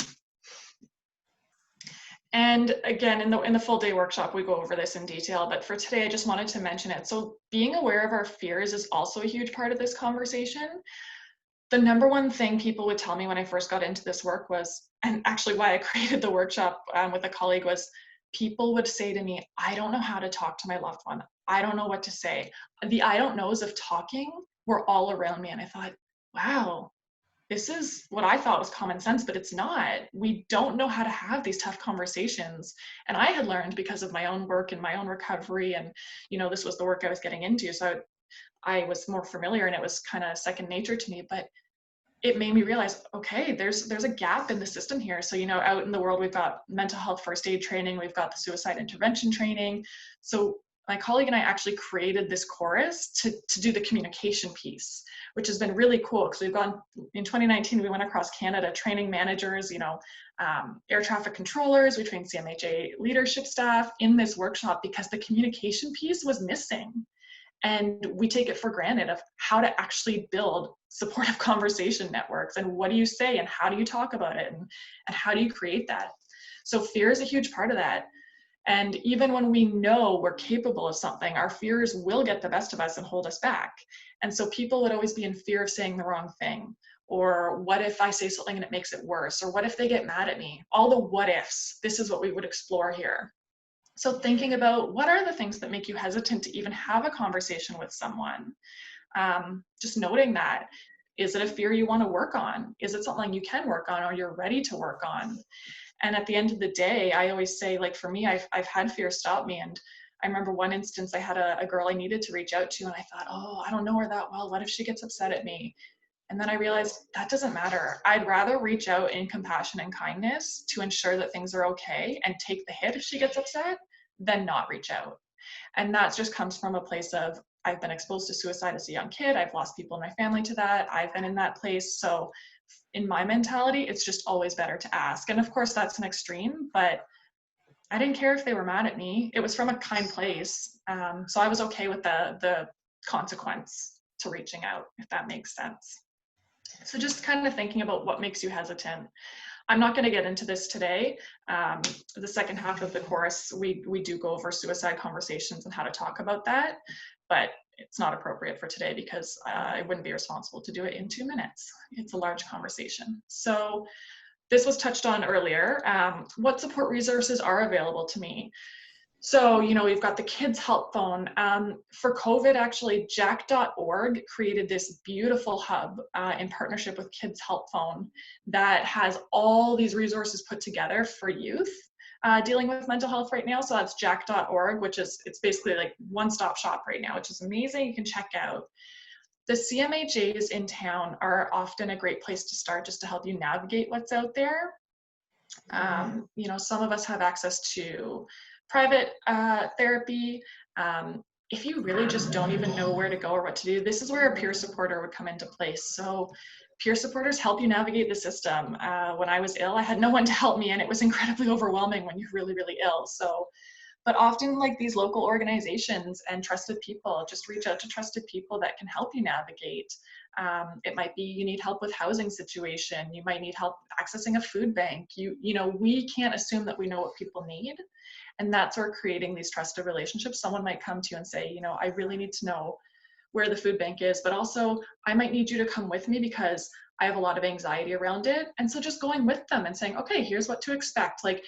And again, in the full day workshop, we go over this in detail, but for today, I just wanted to mention it. So being aware of our fears is also a huge part of this conversation. The number one thing people would tell me when I first got into this work was, and actually why I created the workshop with a colleague, was people would say to me, I don't know how to talk to my loved one. I don't know what to say. The I don't knows of talking were all around me. And I thought, wow, this is what I thought was common sense, but it's not. We don't know how to have these tough conversations. And I had learned because of my own work and my own recovery, and this was the work I was getting into. So I was more familiar and it was kind of second nature to me, but it made me realize, okay, there's a gap in the system here. So, out in the world, we've got mental health first aid training, we've got the suicide intervention training. So my colleague and I actually created this chorus to do the communication piece, which has been really cool because we've gone, in 2019, we went across Canada training managers, air traffic controllers, we trained CMHA leadership staff in this workshop because the communication piece was missing. And we take it for granted of how to actually build supportive conversation networks, and what do you say and how do you talk about it, and how do you create that. So fear is a huge part of that. And even when we know we're capable of something, our fears will get the best of us and hold us back. And so people would always be in fear of saying the wrong thing, or what if I say something and it makes it worse, or what if they get mad at me? All the what ifs, this is what we would explore here. So thinking about what are the things that make you hesitant to even have a conversation with someone? Just noting that. Is it a fear you want to work on? Is it something you can work on or you're ready to work on? And at the end of the day, I always say, like for me, I've had fear stop me. And I remember one instance I had a girl I needed to reach out to, and I thought, oh, I don't know her that well. What if she gets upset at me? And then I realized that doesn't matter. I'd rather reach out in compassion and kindness to ensure that things are okay and take the hit if she gets upset than not reach out. And that just comes from a place of, I've been exposed to suicide as a young kid. I've lost people in my family to that. I've been in that place. So in my mentality, it's just always better to ask. And of course that's an extreme, but I didn't care if they were mad at me. It was from a kind place. So I was okay with the consequence to reaching out, if that makes sense. So just kind of thinking about what makes you hesitant. I'm not going to get into this today. The second half of the course, we do go over suicide conversations and how to talk about that, but it's not appropriate for today because I wouldn't be responsible to do it in 2 minutes. It's a large conversation. So this was touched on earlier. What support resources are available to me? So, we've got the Kids Help Phone. For COVID, actually, jack.org created this beautiful hub in partnership with Kids Help Phone that has all these resources put together for youth dealing with mental health right now. So that's jack.org, it's basically like one-stop shop right now, which is amazing. You can check out. The CMHAs in town are often a great place to start just to help you navigate what's out there. Some of us have access to private therapy. If you really just don't even know where to go or what to do, this is where a peer supporter would come into place. So peer supporters help you navigate the system. When I was ill, I had no one to help me, and it was incredibly overwhelming when you're really, really ill. But often, like these local organizations and trusted people, just reach out to trusted people that can help you navigate. It might be you need help with housing situation. You might need help accessing a food bank. We can't assume that we know what people need. And that's where creating these trusted relationships. Someone might come to you and say, I really need to know where the food bank is, but also I might need you to come with me because I have a lot of anxiety around it. And so just going with them and saying, okay, here's what to expect. Like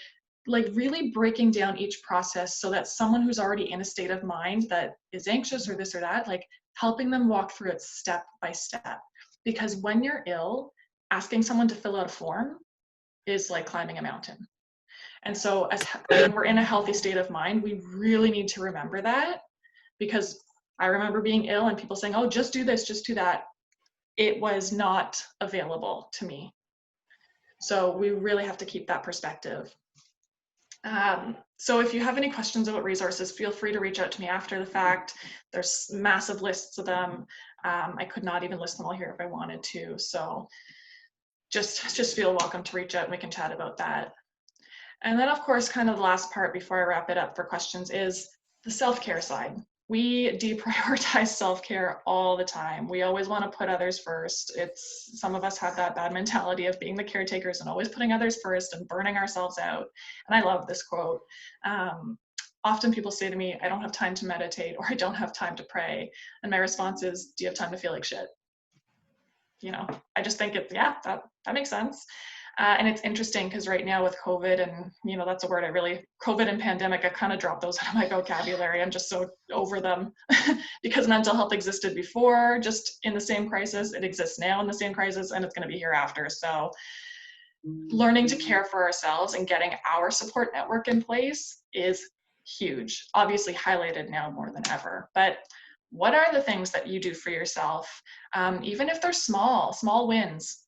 really breaking down each process so that someone who's already in a state of mind that is anxious or this or that, like helping them walk through it step by step. Because when you're ill, asking someone to fill out a form is like climbing a mountain. And so when we're in a healthy state of mind, we really need to remember that, because I remember being ill and people saying, oh, just do this, just do that. It was not available to me. So we really have to keep that perspective. So if you have any questions about resources, feel free to reach out to me after the fact. There's massive lists of them. I could not even list them all here if I wanted to. So just feel welcome to reach out and we can chat about that. And then of course, kind of the last part before I wrap it up for questions is the self-care side. we deprioritize self-care all the time. We always want to put others first. Some of us have that bad mentality of being the caretakers and always putting others first and burning ourselves out. And I love this quote. Often people say to me, I don't have time to meditate, or I don't have time to pray. And my response is, do you have time to feel like shit? I just think that makes sense. And it's interesting because right now with COVID, and that's a word COVID and pandemic, I kind of dropped those out of my vocabulary. I'm just so over them because mental health existed before, just in the same crisis. It exists now in the same crisis, and it's going to be hereafter. So learning to care for ourselves and getting our support network in place is huge, obviously highlighted now more than ever. But what are the things that you do for yourself, even if they're small wins?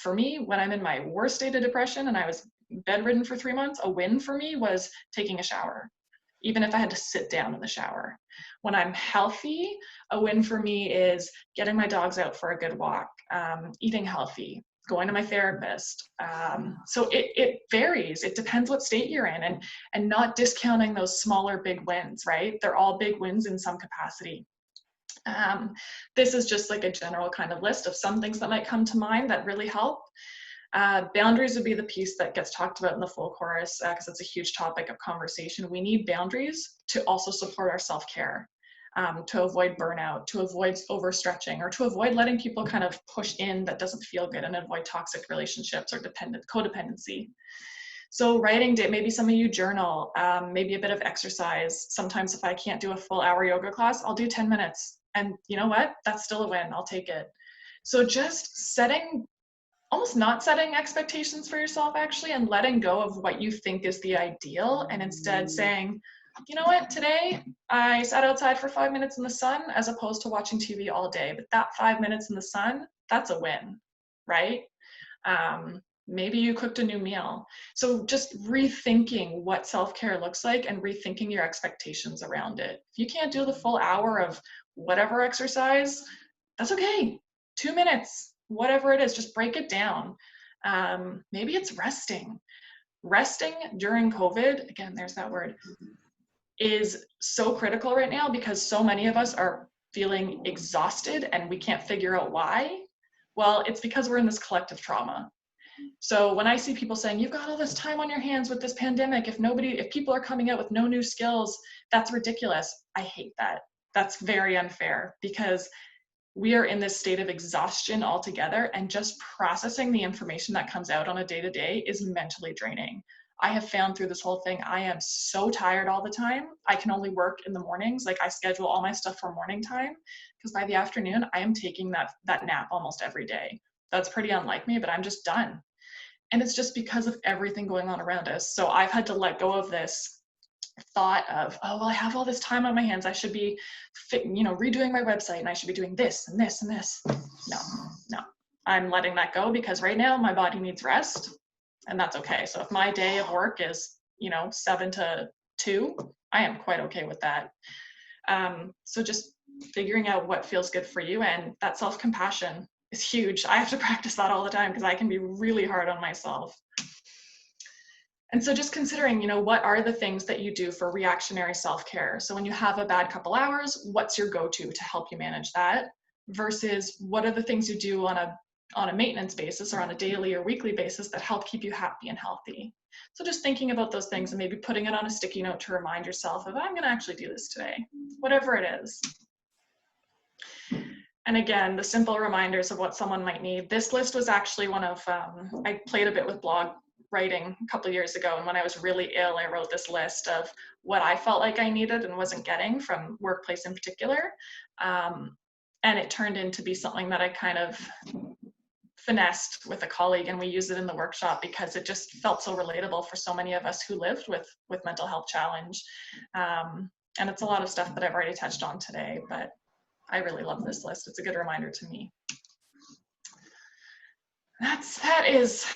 For me, when I'm in my worst state of depression and I was bedridden for 3 months, a win for me was taking a shower, even if I had to sit down in the shower. When I'm healthy, a win for me is getting my dogs out for a good walk, eating healthy, going to my therapist. So it varies. It depends what state you're in, and not discounting those smaller big wins, right? They're all big wins in some capacity. This is just like a general kind of list of some things that might come to mind that really help. Boundaries would be the piece that gets talked about in the full chorus because it's a huge topic of conversation. We need boundaries to also support our self-care, to avoid burnout, to avoid overstretching, or to avoid letting people kind of push in that doesn't feel good, and avoid toxic relationships or codependency. So writing, maybe some of you journal, maybe a bit of exercise. Sometimes if I can't do a full hour yoga class, I'll do 10 minutes. And you know what? That's still a win. I'll take it. So just almost not setting expectations for yourself actually, and letting go of what you think is the ideal, and instead saying, you know what, today I sat outside for 5 minutes in the sun as opposed to watching TV all day. But that 5 minutes in the sun, that's a win, right? Maybe you cooked a new meal. So just rethinking what self-care looks like and rethinking your expectations around it. If you can't do the full hour of whatever exercise, that's okay. 2 minutes, whatever it is, just break it down. Maybe it's resting. Resting during COVID, again, there's that word, is so critical right now because so many of us are feeling exhausted and we can't figure out why. Well, it's because we're in this collective trauma. So when I see people saying, you've got all this time on your hands with this pandemic, if people are coming out with no new skills, that's ridiculous. I hate that. That's very unfair because we are in this state of exhaustion altogether, and just processing the information that comes out on a day-to-day is mentally draining. I have found through this whole thing, I am so tired all the time. I can only work in the mornings. Like I schedule all my stuff for morning time because by the afternoon, I am taking that nap almost every day. That's pretty unlike me, but I'm just done. And it's just because of everything going on around us. So I've had to let go of this thought of, oh, well, I have all this time on my hands. I should be, redoing my website, and I should be doing this and this and this. No, I'm letting that go because right now my body needs rest, and that's okay. So if my day of work is, 7 to 2, I am quite okay with that. So just figuring out what feels good for you, and that self-compassion is huge. I have to practice that all the time because I can be really hard on myself. And so just considering, what are the things that you do for reactionary self-care? So when you have a bad couple hours, what's your go-to to help you manage that? Versus what are the things you do on a maintenance basis or on a daily or weekly basis that help keep you happy and healthy? So just thinking about those things and maybe putting it on a sticky note to remind yourself of, I'm going to actually do this today, whatever it is. And again, the simple reminders of what someone might need. This list was actually one of, I played a bit with blog writing a couple of years ago. And when I was really ill, I wrote this list of what I felt like I needed and wasn't getting from workplace in particular. And it turned into be something that I kind of finessed with a colleague, and we used it in the workshop because it just felt so relatable for so many of us who lived with mental health challenge. And it's a lot of stuff that I've already touched on today, but I really love this list. It's a good reminder to me. That is,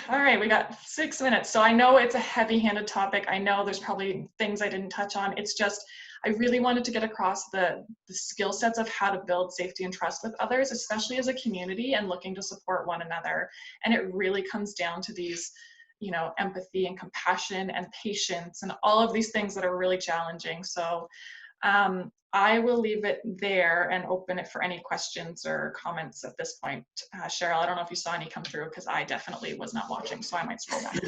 all right, we got 6 minutes. So I know it's a heavy-handed topic. I know there's probably things I didn't touch on. It's just, I really wanted to get across the skill sets of how to build safety and trust with others, especially as a community and looking to support one another. And it really comes down to these, empathy and compassion and patience and all of these things that are really challenging. So I will leave it there and open it for any questions or comments at this point. Cheryl, I don't know if you saw any come through, because I definitely was not watching, so I might scroll back.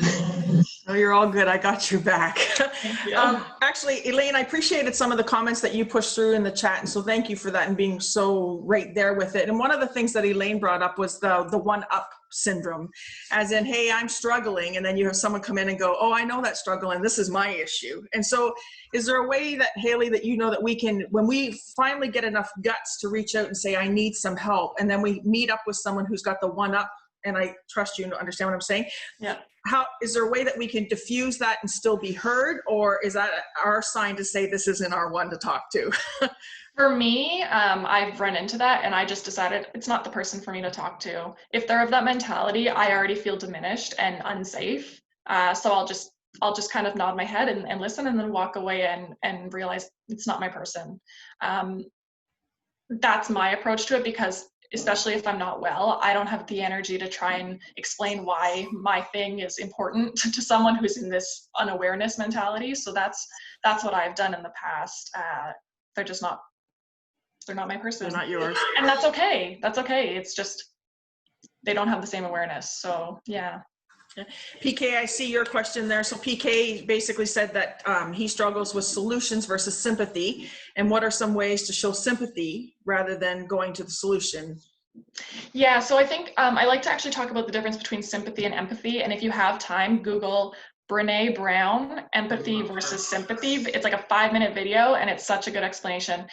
Oh, you're all good. I got your back. Thank you. Actually, Elaine, I appreciated some of the comments that you pushed through in the chat, and so thank you for that and being so right there with it. And one of the things that Elaine brought up was the one-up syndrome, as in, hey, I'm struggling, and then you have someone come in and go, oh, I know that struggle, and this is my issue. And so is there a way that, Hayley, that you know that we can, when we finally get enough guts to reach out and say, I need some help, and then we meet up with someone who's got the one-up, and I trust you to understand what I'm saying? Yeah. How is there a way that we can diffuse that and still be heard, or is that our sign to say this isn't our one to talk to? For me, I've run into that, and I just decided it's not the person for me to talk to. If they're of that mentality, I already feel diminished and unsafe. So I'll just kind of nod my head and listen, and then walk away and realize it's not my person. That's my approach to it, because especially if I'm not well, I don't have the energy to try and explain why my thing is important to someone who's in this unawareness mentality. So that's what I've done in the past. They're not my person. They're not yours. And that's okay. That's okay. It's just, they don't have the same awareness. So yeah. PK, I see your question there. So PK basically said that he struggles with solutions versus sympathy. And what are some ways to show sympathy rather than going to the solution? Yeah, so I think I like to actually talk about the difference between sympathy and empathy. And if you have time, Google Brene Brown, empathy versus sympathy. It's like a 5-minute video, and it's such a good explanation.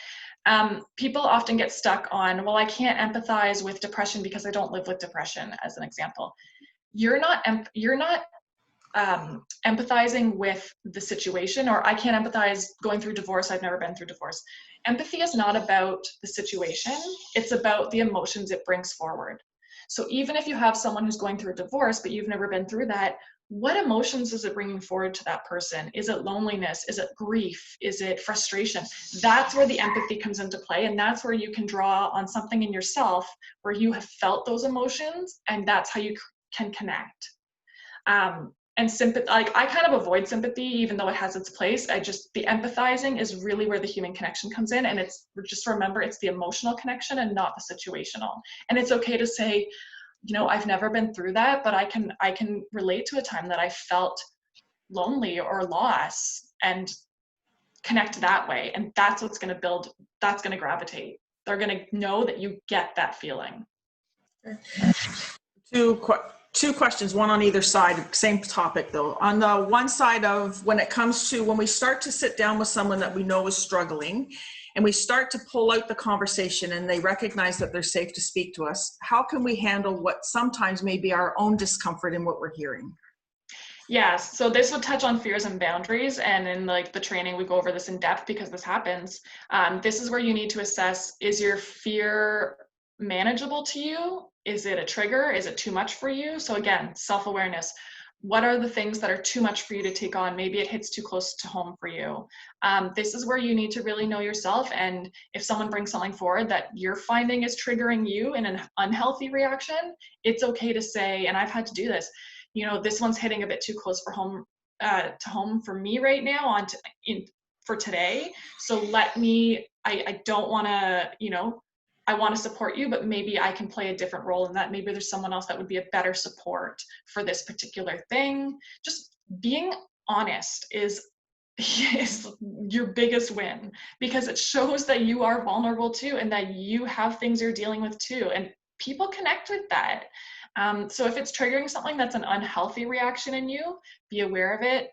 People often get stuck on, well, I can't empathize with depression because I don't live with depression, as an example. You're not empathizing with the situation, or I can't empathize going through divorce. I've never been through divorce. Empathy is not about the situation. It's about the emotions it brings forward. So even if you have someone who's going through a divorce, but you've never been through that, what emotions is it bringing forward to that person? Is it loneliness? Is it grief? Is it frustration? That's where the empathy comes into play. And that's where you can draw on something in yourself where you have felt those emotions, and that's how you can connect. And sympathy, like, I kind of avoid sympathy, even though it has its place. The empathizing is really where the human connection comes in. And it's just, remember, it's the emotional connection and not the situational. And it's okay to say, I've never been through that, but I can relate to a time that I felt lonely or lost, and connect that way. And that's what's going to build, that's going to gravitate. They're going to know that you get that feeling. Two questions, one on either side, same topic though. On the one side of when we start to sit down with someone that we know is struggling, and we start to pull out the conversation and they recognize that they're safe to speak to us, how can we handle what sometimes may be our own discomfort in what we're hearing? Yes, so this would touch on fears and boundaries, and in the training we go over this in depth because this happens. This is where you need to assess, is your fear manageable to you? Is it a trigger? Is it too much for you? So again, self-awareness. What are the things that are too much for you to take on? Maybe it hits too close to home for you. This is where you need to really know yourself. And if someone brings something forward that you're finding is triggering you in an unhealthy reaction, it's okay to say, and I've had to do this, this one's hitting a bit too close for home, to home for me right now for today. So I don't want to, I want to support you, but maybe I can play a different role in that. Maybe there's someone else that would be a better support for this particular thing. Just being honest is your biggest win, because it shows that you are vulnerable too, and that you have things you're dealing with too. And people connect with that. So if it's triggering something that's an unhealthy reaction in you, be aware of it.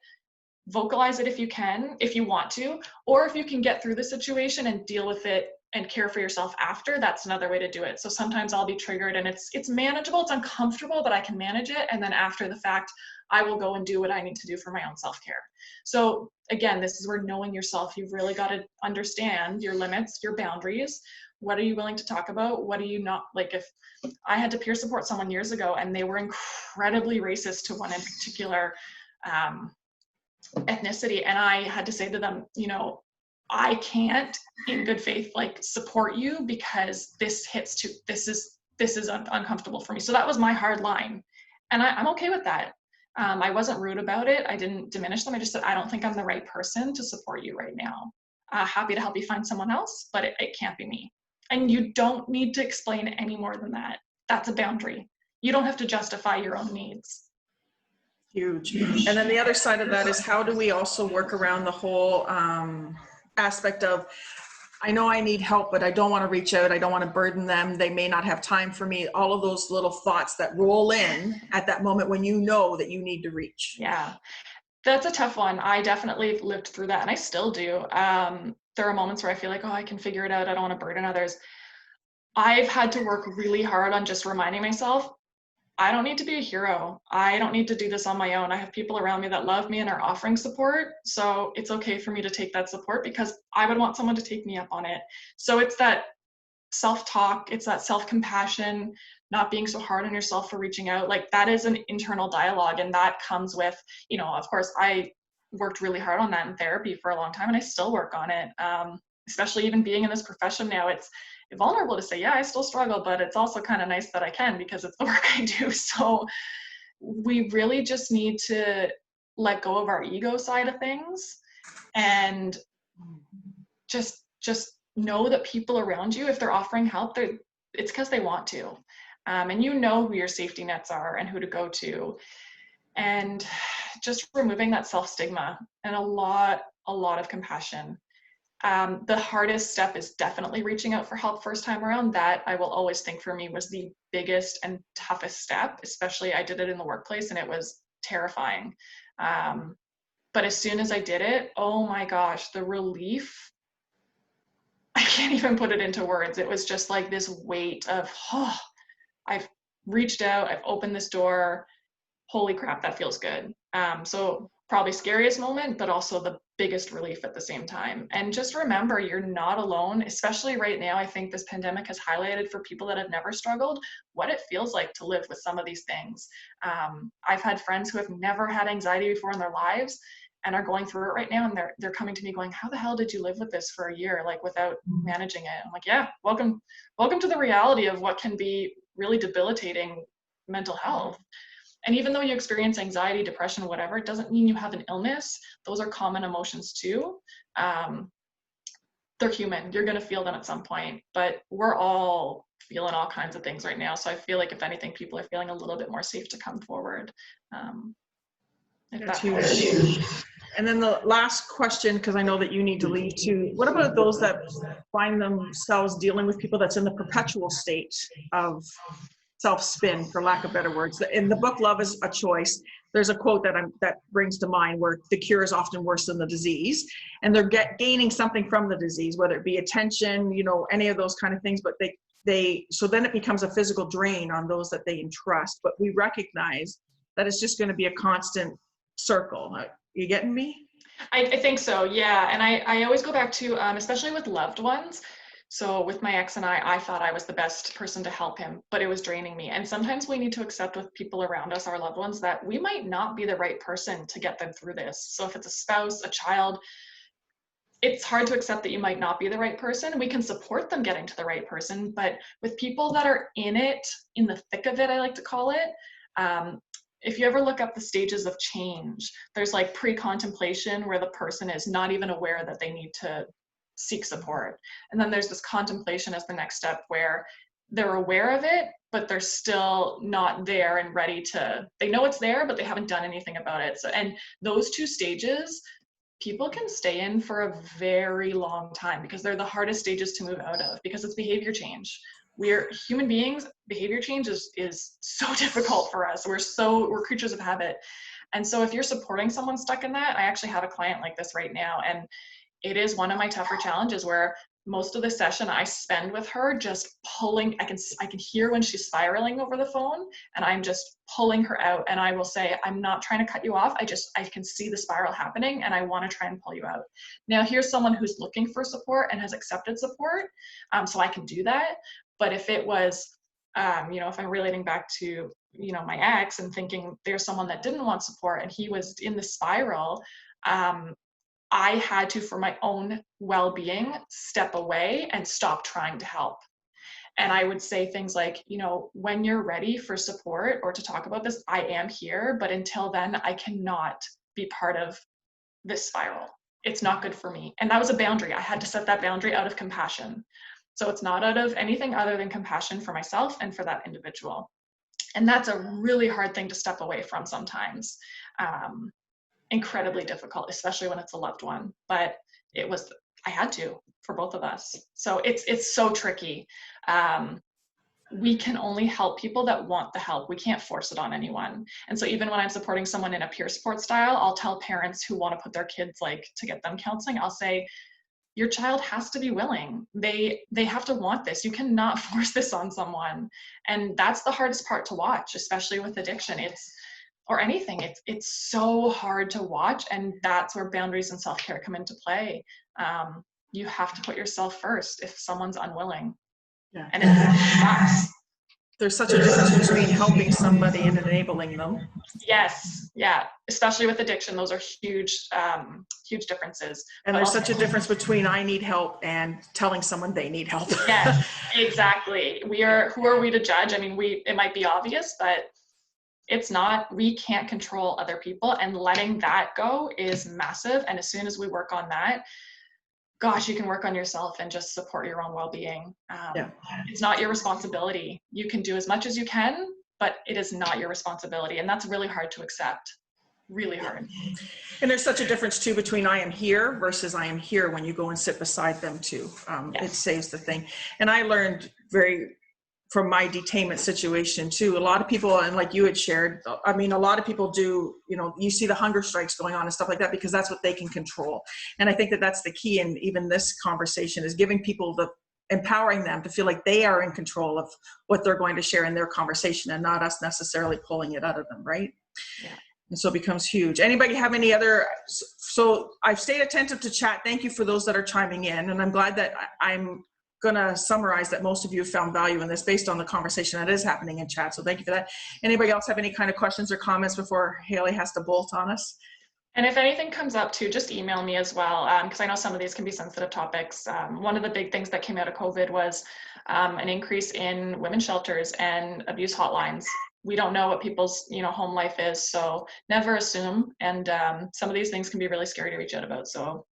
Vocalize it if you can, if you want to, or if you can get through the situation and deal with it and care for yourself after, that's another way to do it. So sometimes I'll be triggered and it's manageable, it's uncomfortable, but I can manage it. And then after the fact, I will go and do what I need to do for my own self-care. So again, this is where knowing yourself, you've really got to understand your limits, your boundaries. What are you willing to talk about? What are you not? Like, if I had to peer support someone years ago and they were incredibly racist to one in particular ethnicity, and I had to say to them, I can't in good faith support you because this is uncomfortable for me. So that was my hard line, and I'm okay with that. I wasn't rude about it. I didn't diminish them. I just said, I don't think I'm the right person to support you right now. happy to help you find someone else, but it can't be me. And you don't need to explain any more than that. That's a boundary. You don't have to justify your own needs. Huge. And then the other side of that is, how do we also work around the whole aspect of, I know I need help, but I don't want to reach out. I don't want to burden them. They may not have time for me. All of those little thoughts that roll in at that moment when you know that you need to reach. Yeah, that's a tough one. I definitely lived through that, and I still do. There are moments where I feel like, oh, I can figure it out. I don't want to burden others. I've had to work really hard on just reminding myself, I don't need to be a hero. I don't need to do this on my own. I have people around me that love me and are offering support. So it's okay for me to take that support, because I would want someone to take me up on it. So it's that self-talk, it's that self-compassion, not being so hard on yourself for reaching out. Like, that is an internal dialogue, and that comes with, of course, I worked really hard on that in therapy for a long time, and I still work on it. Especially even being in this profession now, it's vulnerable to say, yeah, I still struggle, but it's also kind of nice that I can, because it's the work I do. So we really just need to let go of our ego side of things, and just know that people around you, if they're offering help, it's because they want to. And you know who your safety nets are and who to go to. And just removing that self-stigma and a lot of compassion. The hardest step is definitely reaching out for help first time around. That, I will always think, for me, was the biggest and toughest step. Especially, I did it in the workplace, and it was terrifying. But as soon as I did it, oh my gosh, the relief, I can't even put it into words. It was just like this weight of, oh, I've reached out, I've opened this door. Holy crap, that feels good. So probably scariest moment, but also the biggest relief at the same time. And just remember, you're not alone, especially right now. I think this pandemic has highlighted for people that have never struggled what it feels like to live with some of these things. I've had friends who have never had anxiety before in their lives and are going through it right now, and they're coming to me going, how the hell did you live with this for a year, like, without managing it? I'm like, yeah, welcome to the reality of what can be really debilitating mental health. And even though you experience anxiety, depression, whatever, it doesn't mean you have an illness. Those are common emotions too. They're human. You're going to feel them at some point, but we're all feeling all kinds of things right now. So I feel like, if anything, people are feeling a little bit more safe to come forward. That's huge. And then the last question, because I know that you need to leave too, what about those that find themselves dealing with people that's in the perpetual state of self-spin, for lack of better words? In the book, Love is a Choice, there's a quote that brings to mind, where the cure is often worse than the disease, and they're gaining something from the disease, whether it be attention, any of those kind of things, but so then it becomes a physical drain on those that they entrust. But we recognize that it's just going to be a constant circle. You getting me? I think so, yeah. And I always go back to, especially with loved ones. So with my ex and I thought I was the best person to help him, but it was draining me. And sometimes we need to accept with people around us, our loved ones, that we might not be the right person to get them through this. So if it's a spouse, a child, it's hard to accept that you might not be the right person. We can support them getting to the right person, but with people that are in the thick of it, I like to call it, if you ever look up the stages of change, there's like pre-contemplation, where the person is not even aware that they need to seek support. And then there's this contemplation as the next step, where they're aware of it, but they're still not there and ready to, they know it's there, but they haven't done anything about it. So, and those two stages, people can stay in for a very long time, because they're the hardest stages to move out of, because it's behavior change. We're human beings. Behavior change is so difficult for us. We're creatures of habit. And so if you're supporting someone stuck in that, I actually have a client like this right now, and it is one of my tougher challenges, where most of the session I spend with her just pulling. I can hear when she's spiraling over the phone, and I'm just pulling her out. And I will say, I'm not trying to cut you off. I can see the spiral happening, and I want to try and pull you out. Now, here's someone who's looking for support and has accepted support, so I can do that. But if it was, if I'm relating back to, my ex, and thinking there's someone that didn't want support and he was in the spiral, I had to, for my own well-being, step away and stop trying to help. And I would say things like, when you're ready for support or to talk about this, I am here, but until then, I cannot be part of this spiral. it's not good for me. And that was a boundary. I had to set that boundary out of compassion. So it's not out of anything other than compassion for myself and for that individual. And that's a really hard thing to step away from sometimes. Incredibly difficult, especially when it's a loved one. But I had to, for both of us. So it's so tricky. We can only help people that want the help. We can't force it on anyone. And so even when I'm supporting someone in a peer support style, I'll tell parents who want to put their kids, like, to get them counseling, I'll say, your child has to be willing. They have to want this. You cannot force this on someone. And that's the hardest part to watch, especially with addiction. Or anything, it's so hard to watch, and that's where boundaries and self-care come into play. You have to put yourself first if someone's unwilling. Yeah. And it sucks. There's such a difference between helping somebody and enabling them. Yes, yeah, especially with addiction, those are huge, huge differences. And there's such a difference between I need help and telling someone they need help. Yes, exactly. Who are we to judge? I mean, it might be obvious, but it's not. We can't control other people, and letting that go is massive. And as soon as we work on that, gosh, you can work on yourself and just support your own well-being. It's not your responsibility. You can do as much as you can, but it is not your responsibility. And that's really hard to accept. Really hard. And there's such a difference too between I am here versus I am here when you go and sit beside them too. It saves the thing. And I learned from my detainment situation too, a lot of people, and like you had shared, I mean, a lot of people do, you see the hunger strikes going on and stuff like that because that's what they can control. And I think that that's the key in even this conversation, is giving people empowering them to feel like they are in control of what they're going to share in their conversation, and not us necessarily pulling it out of them, right? Yeah. And so it becomes huge. Anybody have any other? So I've stayed attentive to chat. Thank you for those that are chiming in. And I'm glad that I'm going to summarize that most of you have found value in this based on the conversation that is happening in chat. So thank you for that. Anybody else have any kind of questions or comments before Hayley has to bolt on us? And if anything comes up too, just email me as well, because I know some of these can be sensitive topics. One of the big things that came out of COVID was an increase in women's shelters and abuse hotlines. We don't know what people's home life is, so never assume. And some of these things can be really scary to reach out about. So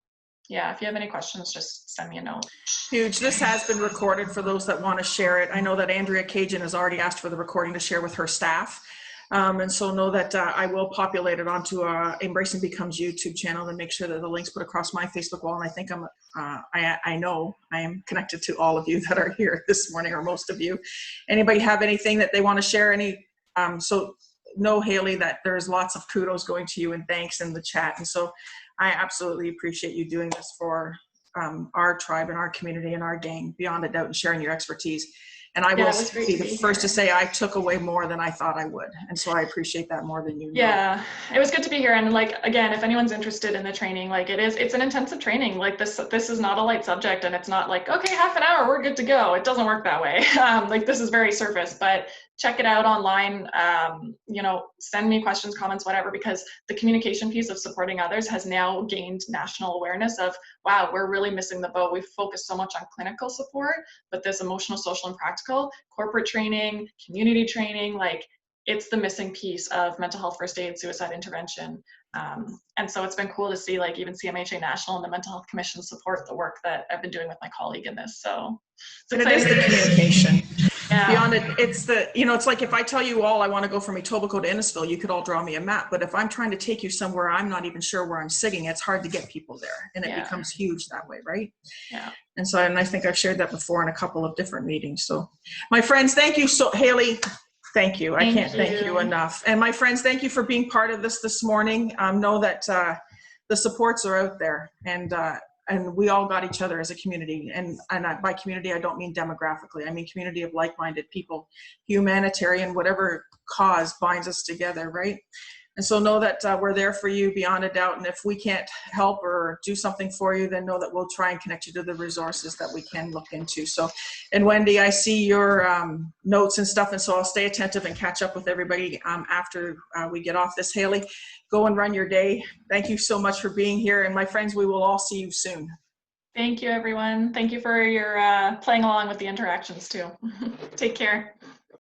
yeah, if you have any questions, just send me a note. Huge. This has been recorded for those that want to share it. I know that Andrea Khanjin has already asked for the recording to share with her staff. And so know that I will populate it onto Embracing Becomes YouTube channel and make sure that the link's put across my Facebook wall. And I think I know I am connected to all of you that are here this morning, or most of you. Anybody have anything that they want to share? So know, Hayley, that there's lots of kudos going to you and thanks in the chat. And so I absolutely appreciate you doing this for our tribe and our community and our gang, beyond a doubt, and sharing your expertise. And I will be the first to say I took away more than I thought I would. And so I appreciate that more than you know. Yeah, it was good to be here. And like, again, if anyone's interested in the training, like it's an intensive training. Like this is not a light subject, and it's not like, okay, half an hour, we're good to go. It doesn't work that way. Like this is very surface, but check it out online. Send me questions, comments, whatever, because the communication piece of supporting others has now gained national awareness of, wow, we're really missing the boat. We've focused so much on clinical support, but this emotional, social, and practical, corporate training, community training, like it's the missing piece of mental health first aid, suicide intervention. And so it's been cool to see like even CMHA National and the Mental Health Commission support the work that I've been doing with my colleague in this. So it's exciting. It is the communication. Yeah. Beyond it, it's it's like if I tell you all I want to go from Etobicoke to Innisfil, you could all draw me a map. But if I'm trying to take you somewhere I'm not even sure where I'm sitting, it's hard to get people there. And it becomes huge that way, right? Yeah. And I think I've shared that before in a couple of different meetings. So my friends, thank you. So Hayley, thank you. I can't thank you enough. And my friends, thank you for being part of this morning. Know that the supports are out there, and we all got each other as a community. And by community, I don't mean demographically. I mean community of like-minded people. Humanitarian, whatever cause binds us together, right? And so know that we're there for you beyond a doubt. And if we can't help or do something for you, then know that we'll try and connect you to the resources that we can look into. So, and Wendy, I see your notes and stuff. And so I'll stay attentive and catch up with everybody after we get off this. Hayley, go and run your day. Thank you so much for being here. And my friends, we will all see you soon. Thank you, everyone. Thank you for your playing along with the interactions too. Take care.